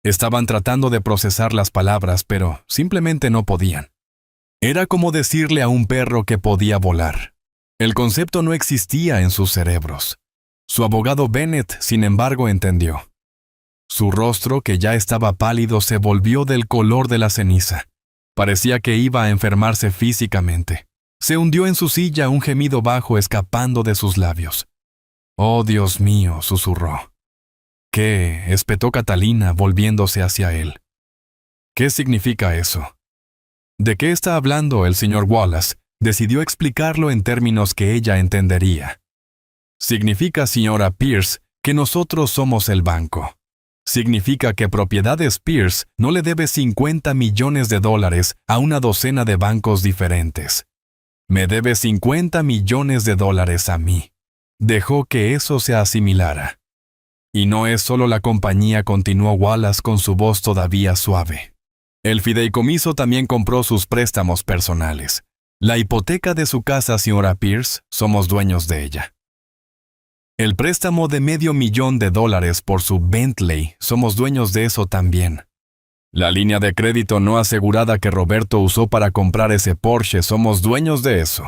Estaban tratando de procesar las palabras, pero simplemente no podían. Era como decirle a un perro que podía volar. El concepto no existía en sus cerebros. Su abogado Bennett, sin embargo, entendió. Su rostro, que ya estaba pálido, se volvió del color de la ceniza. Parecía que iba a enfermarse físicamente. Se hundió en su silla, un gemido bajo escapando de sus labios. «Oh, Dios mío», susurró. «¿Qué?», espetó Catalina, volviéndose hacia él. «¿Qué significa eso?» ¿De qué está hablando el señor Wallace? Decidió explicarlo en términos que ella entendería. Significa, señora Pierce, que nosotros somos el banco. Significa que Propiedades Pierce no le debe $50 millones a una docena de bancos diferentes. Me debe $50 millones a mí. Dejó que eso se asimilara. Y no es solo la compañía, continuó Wallace con su voz todavía suave. El fideicomiso también compró sus préstamos personales. La hipoteca de su casa, señora Pierce, somos dueños de ella. El préstamo de $500,000 por su Bentley, somos dueños de eso también. La línea de crédito no asegurada que Roberto usó para comprar ese Porsche, somos dueños de eso.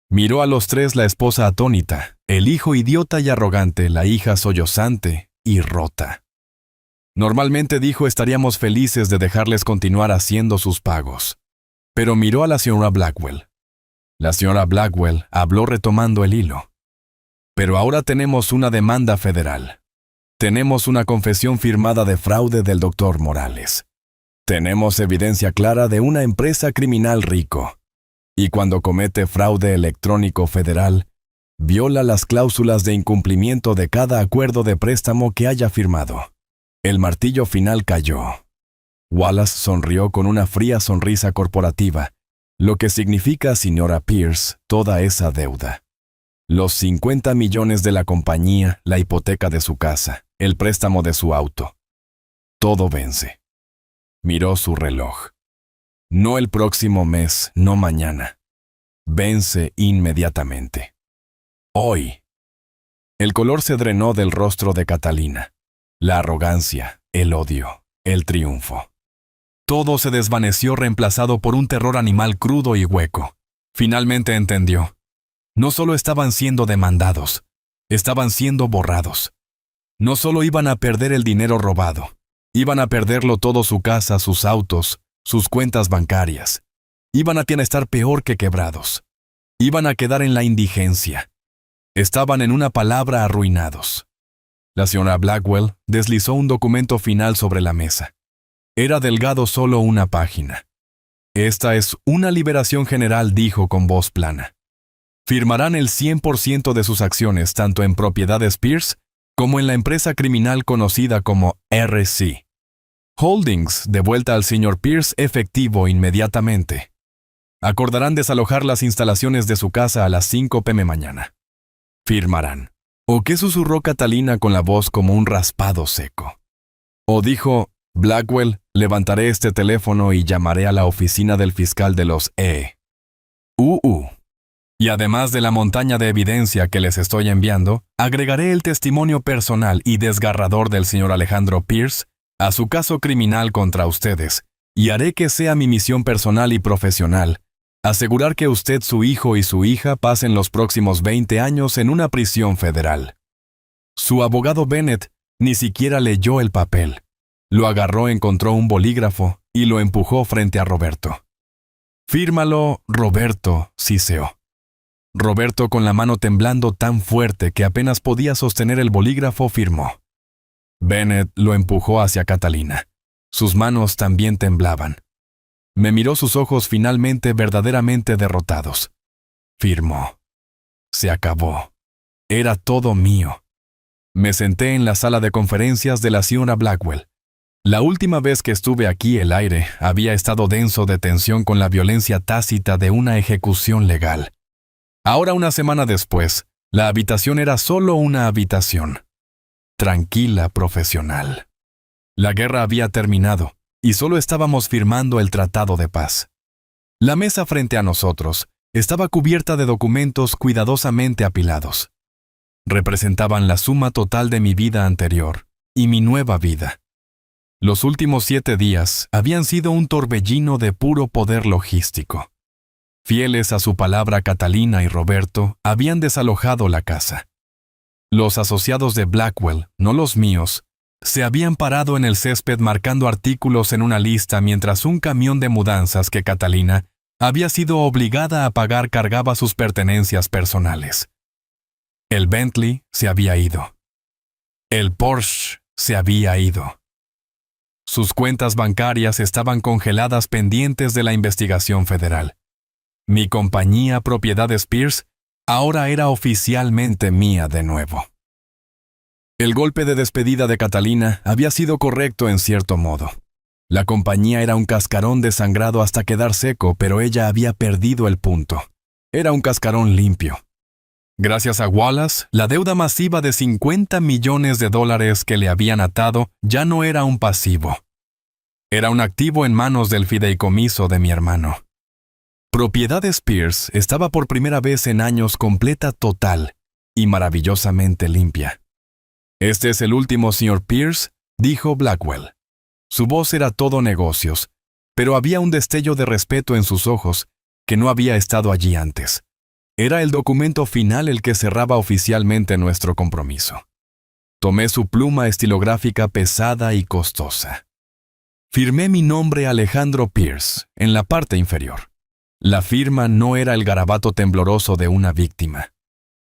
Miró a los tres la esposa atónita, el hijo idiota y arrogante, la hija sollozante y rota. Normalmente, dijo, estaríamos felices de dejarles continuar haciendo sus pagos. Pero miró a la señora Blackwell. La señora Blackwell habló retomando el hilo. Pero ahora tenemos una demanda federal. Tenemos una confesión firmada de fraude del doctor Morales. Tenemos evidencia clara de una empresa criminal rico. Y cuando comete fraude electrónico federal, viola las cláusulas de incumplimiento de cada acuerdo de préstamo que haya firmado. El martillo final cayó. Wallace sonrió con una fría sonrisa corporativa, lo que significa, señora Pierce, toda esa deuda. Los $50 millones de la compañía, la hipoteca de su casa, el préstamo de su auto. Todo vence. Miró su reloj. No el próximo mes, no mañana. Vence inmediatamente. Hoy. El color se drenó del rostro de Catalina. La arrogancia, el odio, el triunfo. Todo se desvaneció, reemplazado por un terror animal crudo y hueco. Finalmente entendió. No solo estaban siendo demandados, estaban siendo borrados. No solo iban a perder el dinero robado, iban a perderlo todo: su casa, sus autos, sus cuentas bancarias. Iban a estar peor que quebrados. Iban a quedar en la indigencia. Estaban, en una palabra, arruinados. La señora Blackwell deslizó un documento final sobre la mesa. Era delgado, solo una página. «Esta es una liberación general», dijo con voz plana. Firmarán el 100% de sus acciones tanto en Propiedades Pierce como en la empresa criminal conocida como RC Holdings, de vuelta al señor Pierce efectivo inmediatamente. Acordarán desalojar las instalaciones de su casa a las 5 p.m. mañana. Firmarán. ¿O qué susurró Catalina con la voz como un raspado seco? O dijo: «Blackwell, levantaré este teléfono y llamaré a la oficina del fiscal de los E.U.U. Y además de la montaña de evidencia que les estoy enviando, agregaré el testimonio personal y desgarrador del señor Alejandro Pierce a su caso criminal contra ustedes, y haré que sea mi misión personal y profesional asegurar que usted, su hijo y su hija pasen los próximos 20 años en una prisión federal». Su abogado Bennett ni siquiera leyó el papel. Lo agarró, encontró un bolígrafo y lo empujó frente a Roberto. «Fírmalo, Roberto», siseó. Roberto, con la mano temblando tan fuerte que apenas podía sostener el bolígrafo, firmó. Bennett lo empujó hacia Catalina. Sus manos también temblaban. Me miró, sus ojos finalmente verdaderamente derrotados. Firmó. Se acabó. Era todo mío. Me senté en la sala de conferencias de la señora Blackwell. La última vez que estuve aquí, el aire había estado denso de tensión con la violencia tácita de una ejecución legal. Ahora, una semana después, la habitación era solo una habitación. Tranquila, profesional. La guerra había terminado y solo estábamos firmando el tratado de paz. La mesa frente a nosotros estaba cubierta de documentos cuidadosamente apilados. Representaban la suma total de mi vida anterior y mi nueva vida. Los últimos 7 días habían sido un torbellino de puro poder logístico. Fieles a su palabra, Catalina y Roberto habían desalojado la casa. Los asociados de Blackwell, no los míos, se habían parado en el césped marcando artículos en una lista mientras un camión de mudanzas que Catalina había sido obligada a pagar cargaba sus pertenencias personales. El Bentley se había ido. El Porsche se había ido. Sus cuentas bancarias estaban congeladas pendientes de la investigación federal. Mi compañía propiedad Spears ahora era oficialmente mía de nuevo. El golpe de despedida de Catalina había sido correcto en cierto modo. La compañía era un cascarón desangrado hasta quedar seco, pero ella había perdido el punto. Era un cascarón limpio. Gracias a Wallace, la deuda masiva de $50 millones que le habían atado ya no era un pasivo. Era un activo en manos del fideicomiso de mi hermano. Propiedad Spears estaba por primera vez en años completa, total y maravillosamente limpia. «Este es el último, señor Pierce», dijo Blackwell. Su voz era todo negocios, pero había un destello de respeto en sus ojos que no había estado allí antes. Era el documento final el que cerraba oficialmente nuestro compromiso. Tomé su pluma estilográfica pesada y costosa. Firmé mi nombre Alejandro Pierce en la parte inferior. La firma no era el garabato tembloroso de una víctima.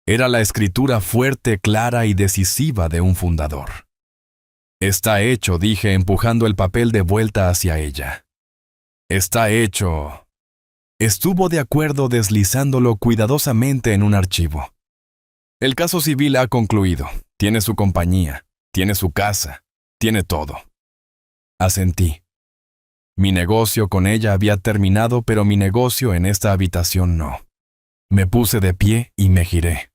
Era la escritura fuerte, clara y decisiva de un fundador. «Está hecho», dije empujando el papel de vuelta hacia ella. «Está hecho». Estuvo de acuerdo deslizándolo cuidadosamente en un archivo. «El caso civil ha concluido. Tiene su compañía, tiene su casa, tiene todo». Asentí. Mi negocio con ella había terminado, pero mi negocio en esta habitación no. Me puse de pie y me giré.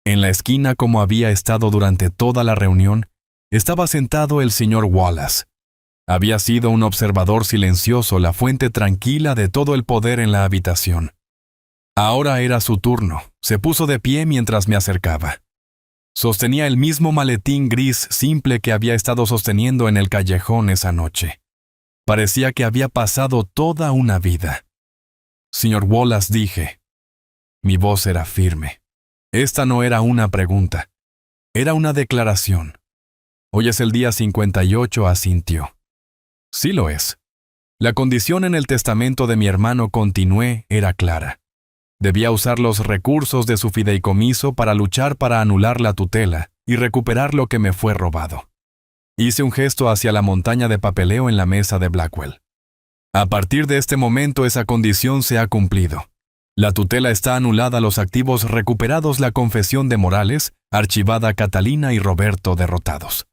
En la esquina, como había estado durante toda la reunión, estaba sentado el señor Wallace. Había sido un observador silencioso, la fuente tranquila de todo el poder en la habitación. Ahora era su turno. Se puso de pie mientras me acercaba. Sostenía el mismo maletín gris simple que había estado sosteniendo en el callejón esa noche. Parecía que había pasado toda una vida. «Señor Wallace», dije. Mi voz era firme. Esta no era una pregunta. Era una declaración. «Hoy es el día 58», asintió. «Sí lo es. La condición en el testamento de mi hermano», continué, «era clara. Debía usar los recursos de su fideicomiso para luchar para anular la tutela y recuperar lo que me fue robado». Hice un gesto hacia la montaña de papeleo en la mesa de Blackwell. «A partir de este momento esa condición se ha cumplido. La tutela está anulada, los activos recuperados, la confesión de Morales, archivada, Catalina y Roberto derrotados.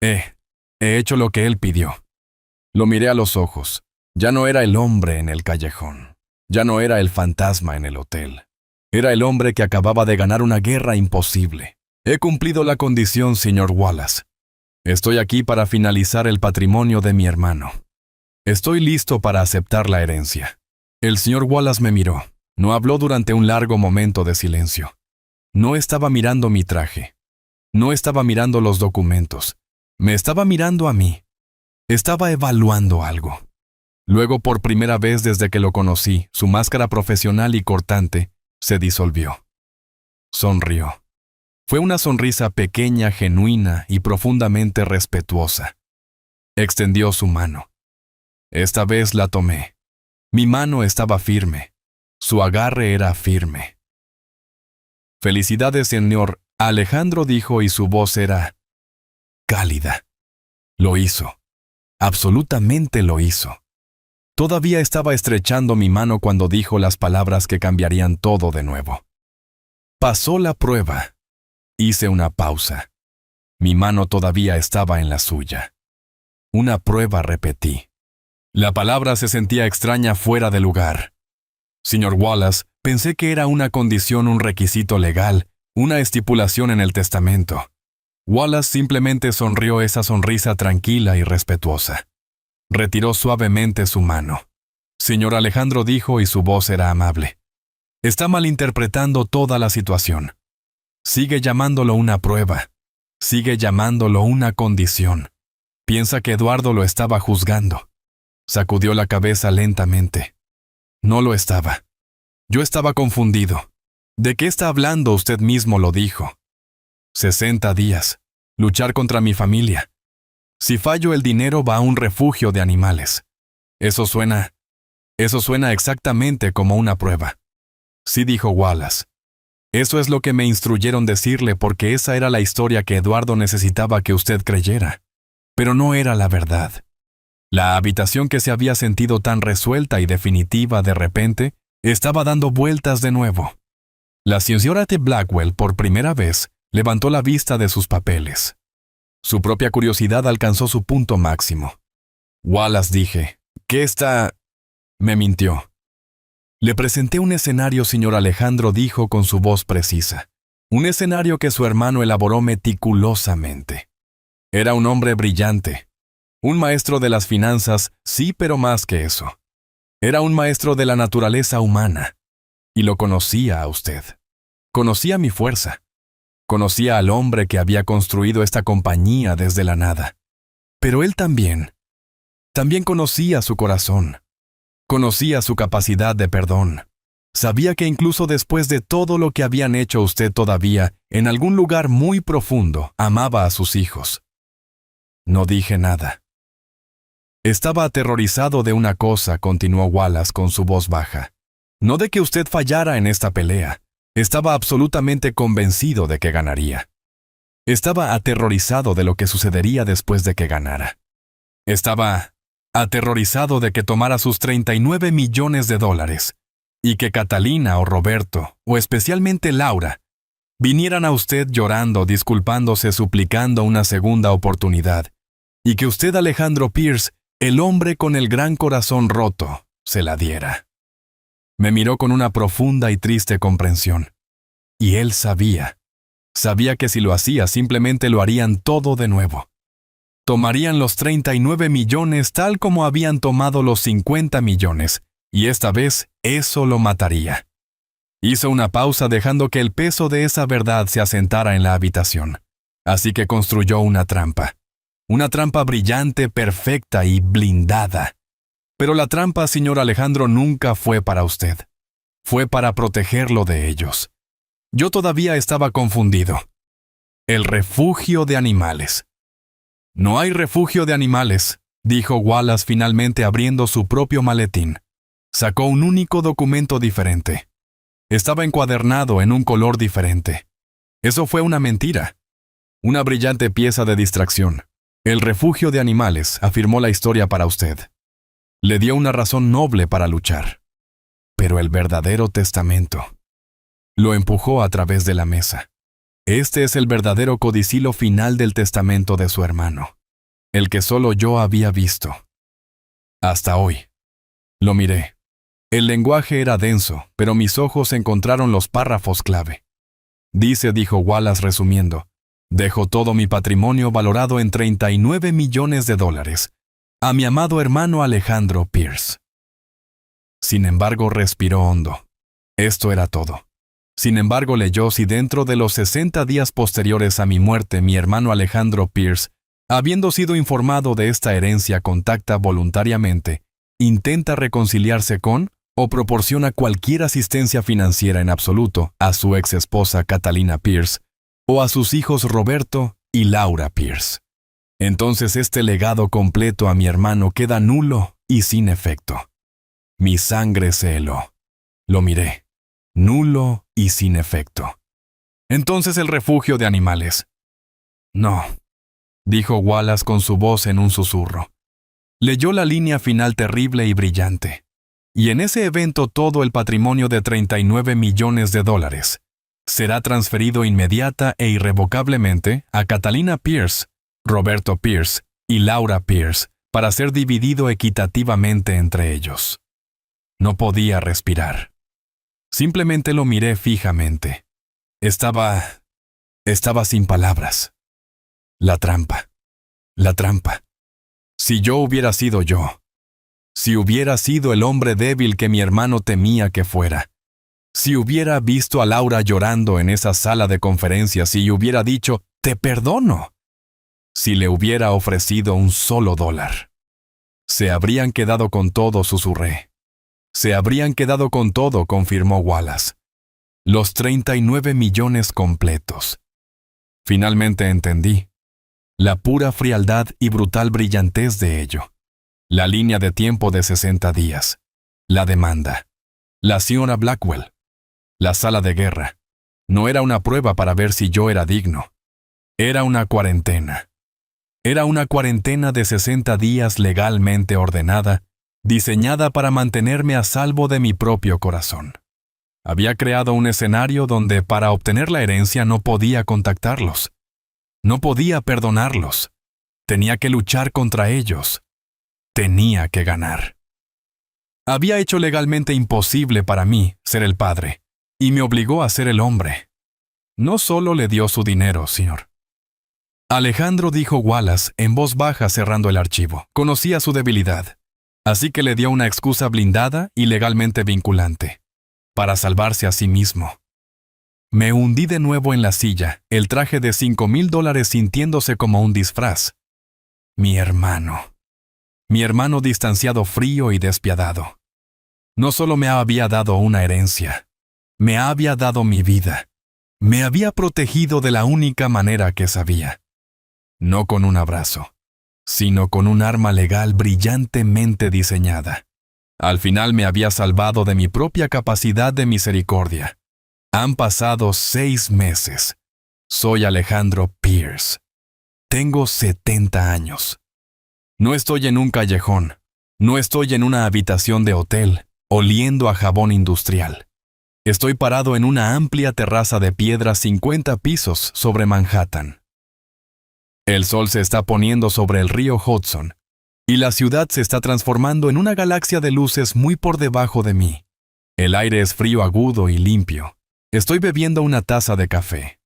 He hecho lo que él pidió». Lo miré a los ojos. Ya no era el hombre en el callejón. Ya no era el fantasma en el hotel. Era el hombre que acababa de ganar una guerra imposible. «He cumplido la condición, señor Wallace. Estoy aquí para finalizar el patrimonio de mi hermano. Estoy listo para aceptar la herencia». El señor Wallace me miró. No habló durante un largo momento de silencio. No estaba mirando mi traje. No estaba mirando los documentos. Me estaba mirando a mí. Estaba evaluando algo. Luego, por primera vez desde que lo conocí, su máscara profesional y cortante se disolvió. Sonrió. Fue una sonrisa pequeña, genuina y profundamente respetuosa. Extendió su mano. Esta vez la tomé. Mi mano estaba firme. Su agarre era firme. «Felicidades, señor Alejandro», dijo, y su voz era cálida. Lo hizo. Absolutamente lo hizo. Todavía estaba estrechando mi mano cuando dijo las palabras que cambiarían todo de nuevo. Pasó la prueba. Hice una pausa. Mi mano todavía estaba en la suya. «Una prueba», repetí. La palabra se sentía extraña, fuera de lugar. «Señor Wallace, pensé que era una condición, un requisito legal, una estipulación en el testamento». Wallace simplemente sonrió, esa sonrisa tranquila y respetuosa. Retiró suavemente su mano. «Señor Alejandro», dijo, y su voz era amable. «Está malinterpretando toda la situación. Sigue llamándolo una prueba. Sigue llamándolo una condición. Piensa que Eduardo lo estaba juzgando». Sacudió la cabeza lentamente. «No lo estaba. Yo estaba confundido. ¿De qué está hablando? Usted mismo lo dijo». 60 días. Luchar contra mi familia. Si fallo, el dinero va a un refugio de animales. Eso suena exactamente como una prueba. Sí, dijo Wallace. Eso es lo que me instruyeron decirle porque esa era la historia que Eduardo necesitaba que usted creyera. Pero no era la verdad. La habitación que se había sentido tan resuelta y definitiva de repente estaba dando vueltas de nuevo. La señora de Blackwell, por primera vez, levantó la vista de sus papeles. Su propia curiosidad alcanzó su punto máximo. Wallace, dije, ¿qué está...? Me mintió. Le presenté un escenario, señor Alejandro, dijo con su voz precisa. Un escenario que su hermano elaboró meticulosamente. Era un hombre brillante. Un maestro de las finanzas, sí, pero más que eso. Era un maestro de la naturaleza humana. Y lo conocía a usted. Conocía mi fuerza. Conocía al hombre que había construido esta compañía desde la nada. Pero él también conocía su corazón. Conocía su capacidad de perdón. Sabía que incluso después de todo lo que habían hecho usted todavía, en algún lugar muy profundo, amaba a sus hijos. No dije nada. Estaba aterrorizado de una cosa, continuó Wallace con su voz baja. No de que usted fallara en esta pelea. Estaba absolutamente convencido de que ganaría. Estaba aterrorizado de lo que sucedería después de que ganara. Estaba aterrorizado de que tomara sus $39 millones y que Catalina o Roberto, o especialmente Laura, vinieran a usted llorando, disculpándose, suplicando una segunda oportunidad, y que usted, Alejandro Pierce, el hombre con el gran corazón roto, se la diera. Me miró con una profunda y triste comprensión. Y él sabía que si lo hacía simplemente lo harían todo de nuevo. Tomarían los 39 millones tal como habían tomado los 50 millones, y esta vez eso lo mataría. Hizo una pausa dejando que el peso de esa verdad se asentara en la habitación. Así que construyó una trampa. Una trampa brillante, perfecta y blindada. Pero la trampa, señor Alejandro, nunca fue para usted. Fue para protegerlo de ellos. Yo todavía estaba confundido. El refugio de animales. No hay refugio de animales, dijo Wallace finalmente abriendo su propio maletín. Sacó un único documento diferente. Estaba encuadernado en un color diferente. Eso fue una mentira. Una brillante pieza de distracción. El refugio de animales afirmó la historia para usted. Le dio una razón noble para luchar. Pero el verdadero testamento. Lo empujó a través de la mesa. Este es el verdadero codicilo final del testamento de su hermano. El que solo yo había visto. Hasta hoy. Lo miré. El lenguaje era denso, pero mis ojos encontraron los párrafos clave. Dijo Wallace resumiendo, dejo todo mi patrimonio valorado en $39 millones a mi amado hermano Alejandro Pierce. Sin embargo, respiró hondo. Esto era todo. Sin embargo, leyó si dentro de los 60 días posteriores a mi muerte mi hermano Alejandro Pierce, habiendo sido informado de esta herencia, contacta voluntariamente, intenta reconciliarse con o proporciona cualquier asistencia financiera en absoluto a su ex esposa Catalina Pierce o a sus hijos Roberto y Laura Pierce. Entonces este legado completo a mi hermano queda nulo y sin efecto. Mi sangre se heló. Lo miré. Nulo y sin efecto. Entonces el refugio de animales. No, dijo Wallace con su voz en un susurro. Leyó la línea final terrible y brillante. Y en ese evento todo el patrimonio de $39 millones será transferido inmediata e irrevocablemente a Catalina Pierce, Roberto Pierce y Laura Pierce para ser dividido equitativamente entre ellos. No podía respirar. Simplemente lo miré fijamente. Estaba sin palabras. La trampa. Si yo hubiera sido yo. Si hubiera sido el hombre débil que mi hermano temía que fuera. Si hubiera visto a Laura llorando en esa sala de conferencias y hubiera dicho, «Te perdono». Si le hubiera ofrecido un solo $1. Se habrían quedado con todo, susurré. Se habrían quedado con todo, confirmó Wallace. Los 39 millones completos. Finalmente entendí la pura frialdad y brutal brillantez de ello. La línea de tiempo de 60 días. La demanda. La señora Blackwell. La sala de guerra. No era una prueba para ver si yo era digno. Era una cuarentena. Era una cuarentena de 60 días legalmente ordenada, diseñada para mantenerme a salvo de mi propio corazón. Había creado un escenario donde para obtener la herencia no podía contactarlos. No podía perdonarlos. Tenía que luchar contra ellos. Tenía que ganar. Había hecho legalmente imposible para mí ser el padre, y me obligó a ser el hombre. No solo le dio su dinero, señor. Alejandro, dijo Wallace en voz baja cerrando el archivo, conocía su debilidad, así que le dio una excusa blindada y legalmente vinculante, para salvarse a sí mismo. Me hundí de nuevo en la silla, el traje de $5,000 sintiéndose como un disfraz. Mi hermano distanciado, frío y despiadado. No solo me había dado una herencia, me había dado mi vida. Me había protegido de la única manera que sabía. No con un abrazo, sino con un arma legal brillantemente diseñada. Al final me había salvado de mi propia capacidad de misericordia. Han pasado 6 meses. Soy Alejandro Pierce. Tengo 70 años. No estoy en un callejón. No estoy en una habitación de hotel, oliendo a jabón industrial. Estoy parado en una amplia terraza de piedra 50 pisos sobre Manhattan. El sol se está poniendo sobre el río Hudson, y la ciudad se está transformando en una galaxia de luces muy por debajo de mí. El aire es frío, agudo y limpio. Estoy bebiendo una taza de café.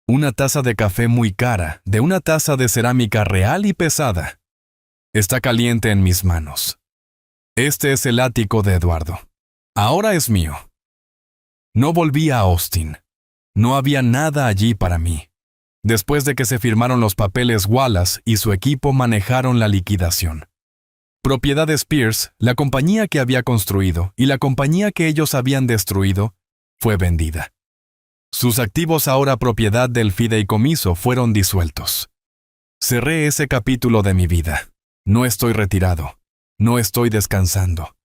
Una taza de café muy cara, de una taza de cerámica real y pesada. Está caliente en mis manos. Este es el ático de Eduardo. Ahora es mío. No volví a Austin. No había nada allí para mí. Después de que se firmaron los papeles, Wallace y su equipo manejaron la liquidación. Propiedades Pierce, la compañía que había construido y la compañía que ellos habían destruido, fue vendida. Sus activos, ahora propiedad del fideicomiso, fueron disueltos. Cerré ese capítulo de mi vida. No estoy retirado. No estoy descansando.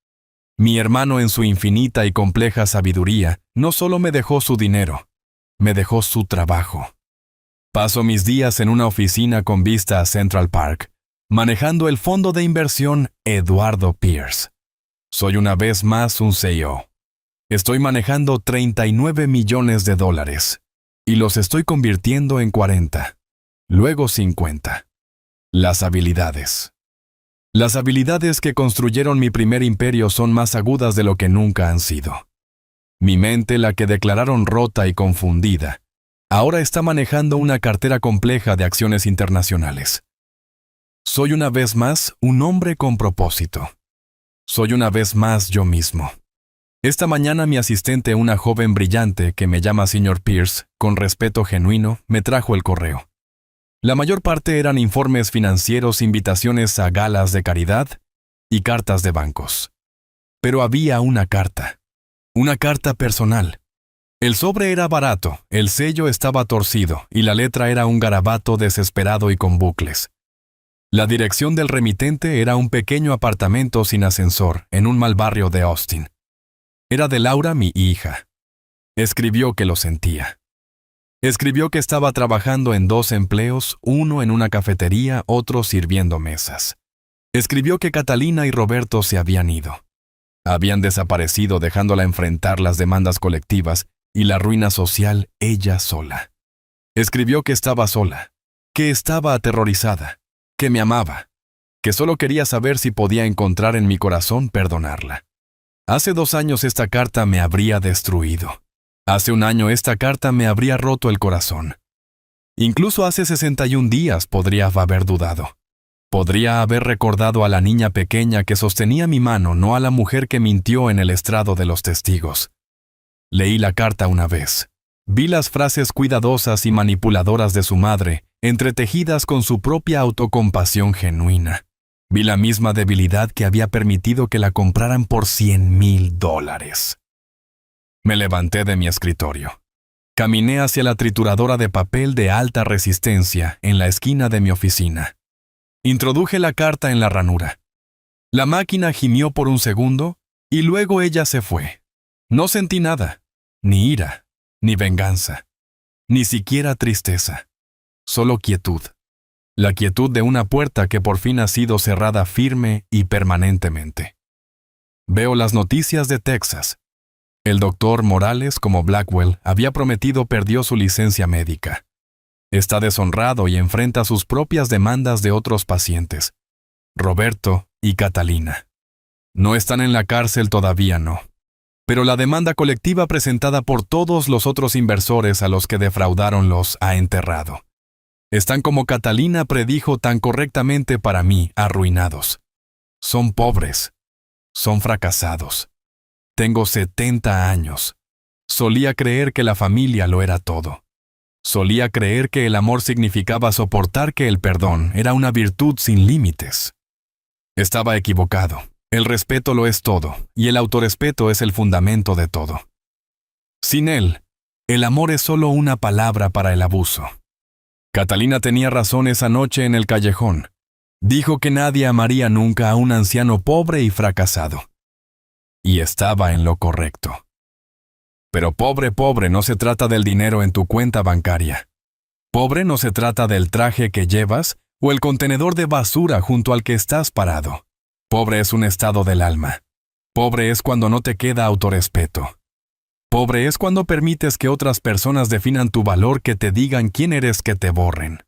Mi hermano, en su infinita y compleja sabiduría, no solo me dejó su dinero, me dejó su trabajo. Paso mis días en una oficina con vista a Central Park, manejando el fondo de inversión Eduardo Pierce. Soy una vez más un CEO. Estoy manejando $39 millones y los estoy convirtiendo en 40, luego 50. Las habilidades. Las habilidades que construyeron mi primer imperio son más agudas de lo que nunca han sido. Mi mente, la que declararon rota y confundida, ahora está manejando una cartera compleja de acciones internacionales. Soy una vez más un hombre con propósito. Soy una vez más yo mismo. Esta mañana mi asistente, una joven brillante que me llama Sr. Pierce, con respeto genuino, me trajo el correo. La mayor parte eran informes financieros, invitaciones a galas de caridad y cartas de bancos. Pero había una carta personal. El sobre era barato, el sello estaba torcido y la letra era un garabato desesperado y con bucles. La dirección del remitente era un pequeño apartamento sin ascensor en un mal barrio de Austin. Era de Laura, mi hija. Escribió que lo sentía. Escribió que estaba trabajando en 2 empleos, uno en una cafetería, otro sirviendo mesas. Escribió que Catalina y Roberto se habían ido. Habían desaparecido, dejándola enfrentar las demandas colectivas y la ruina social ella sola. Escribió que estaba sola, que estaba aterrorizada, que me amaba, que solo quería saber si podía encontrar en mi corazón perdonarla. Hace 2 años esta carta me habría destruido. Hace 1 año esta carta me habría roto el corazón. Incluso hace 61 días podría haber dudado. Podría haber recordado a la niña pequeña que sostenía mi mano, no a la mujer que mintió en el estrado de los testigos. Leí la carta una vez. Vi las frases cuidadosas y manipuladoras de su madre, entretejidas con su propia autocompasión genuina. Vi la misma debilidad que había permitido que la compraran por $100,000. Me levanté de mi escritorio. Caminé hacia la trituradora de papel de alta resistencia en la esquina de mi oficina. Introduje la carta en la ranura. La máquina gimió por un segundo y luego ella se fue. No sentí nada, ni ira, ni venganza, ni siquiera tristeza. Solo quietud. La quietud de una puerta que por fin ha sido cerrada firme y permanentemente. Veo las noticias de Texas. El doctor Morales, como Blackwell, había prometido perdió su licencia médica. Está deshonrado y enfrenta sus propias demandas de otros pacientes. Roberto y Catalina. No están en la cárcel todavía, no. Pero la demanda colectiva presentada por todos los otros inversores a los que defraudaron los ha enterrado. Están como Catalina predijo tan correctamente para mí, arruinados. Son pobres. Son fracasados. Tengo 70 años. Solía creer que la familia lo era todo. Solía creer que el amor significaba soportar, que el perdón era una virtud sin límites. Estaba equivocado. El respeto lo es todo, y el autorrespeto es el fundamento de todo. Sin él, el amor es solo una palabra para el abuso. Catalina tenía razón esa noche en el callejón. Dijo que nadie amaría nunca a un anciano pobre y fracasado. Y estaba en lo correcto. Pero pobre no se trata del dinero en tu cuenta bancaria. Pobre no se trata del traje que llevas o el contenedor de basura junto al que estás parado. Pobre es un estado del alma. Pobre es cuando no te queda autorrespeto. Pobre es cuando permites que otras personas definan tu valor, que te digan quién eres, que te borren.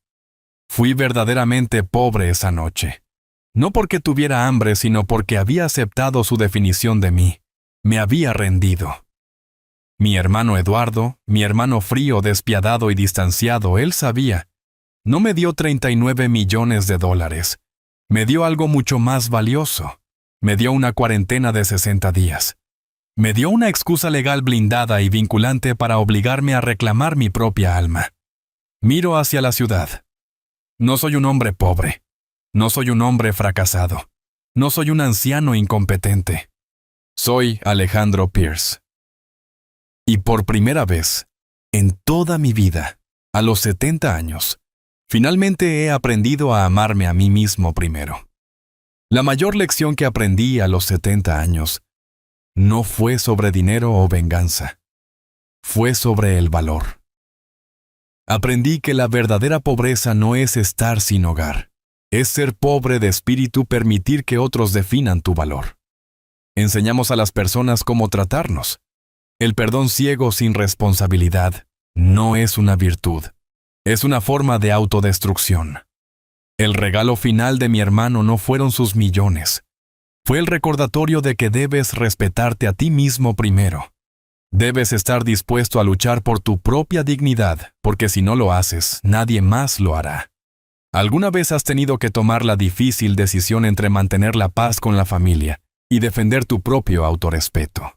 Fui verdaderamente pobre esa noche. No porque tuviera hambre, sino porque había aceptado su definición de mí. Me había rendido. Mi hermano Eduardo, mi hermano frío, despiadado y distanciado, él sabía. No me dio $39 millones. Me dio algo mucho más valioso. Me dio una cuarentena de 60 días. Me dio una excusa legal blindada y vinculante para obligarme a reclamar mi propia alma. Miro hacia la ciudad. No soy un hombre pobre. No soy un hombre fracasado. No soy un anciano incompetente. Soy Alejandro Pierce. Y por primera vez, en toda mi vida, a los 70 años, finalmente he aprendido a amarme a mí mismo primero. La mayor lección que aprendí a los 70 años no fue sobre dinero o venganza. Fue sobre el valor. Aprendí que la verdadera pobreza no es estar sin hogar. Es ser pobre de espíritu, permitir que otros definan tu valor. Enseñamos a las personas cómo tratarnos. El perdón ciego sin responsabilidad no es una virtud. Es una forma de autodestrucción. El regalo final de mi hermano no fueron sus millones. Fue el recordatorio de que debes respetarte a ti mismo primero. Debes estar dispuesto a luchar por tu propia dignidad, porque si no lo haces, nadie más lo hará. ¿Alguna vez has tenido que tomar la difícil decisión entre mantener la paz con la familia y defender tu propio autorrespeto?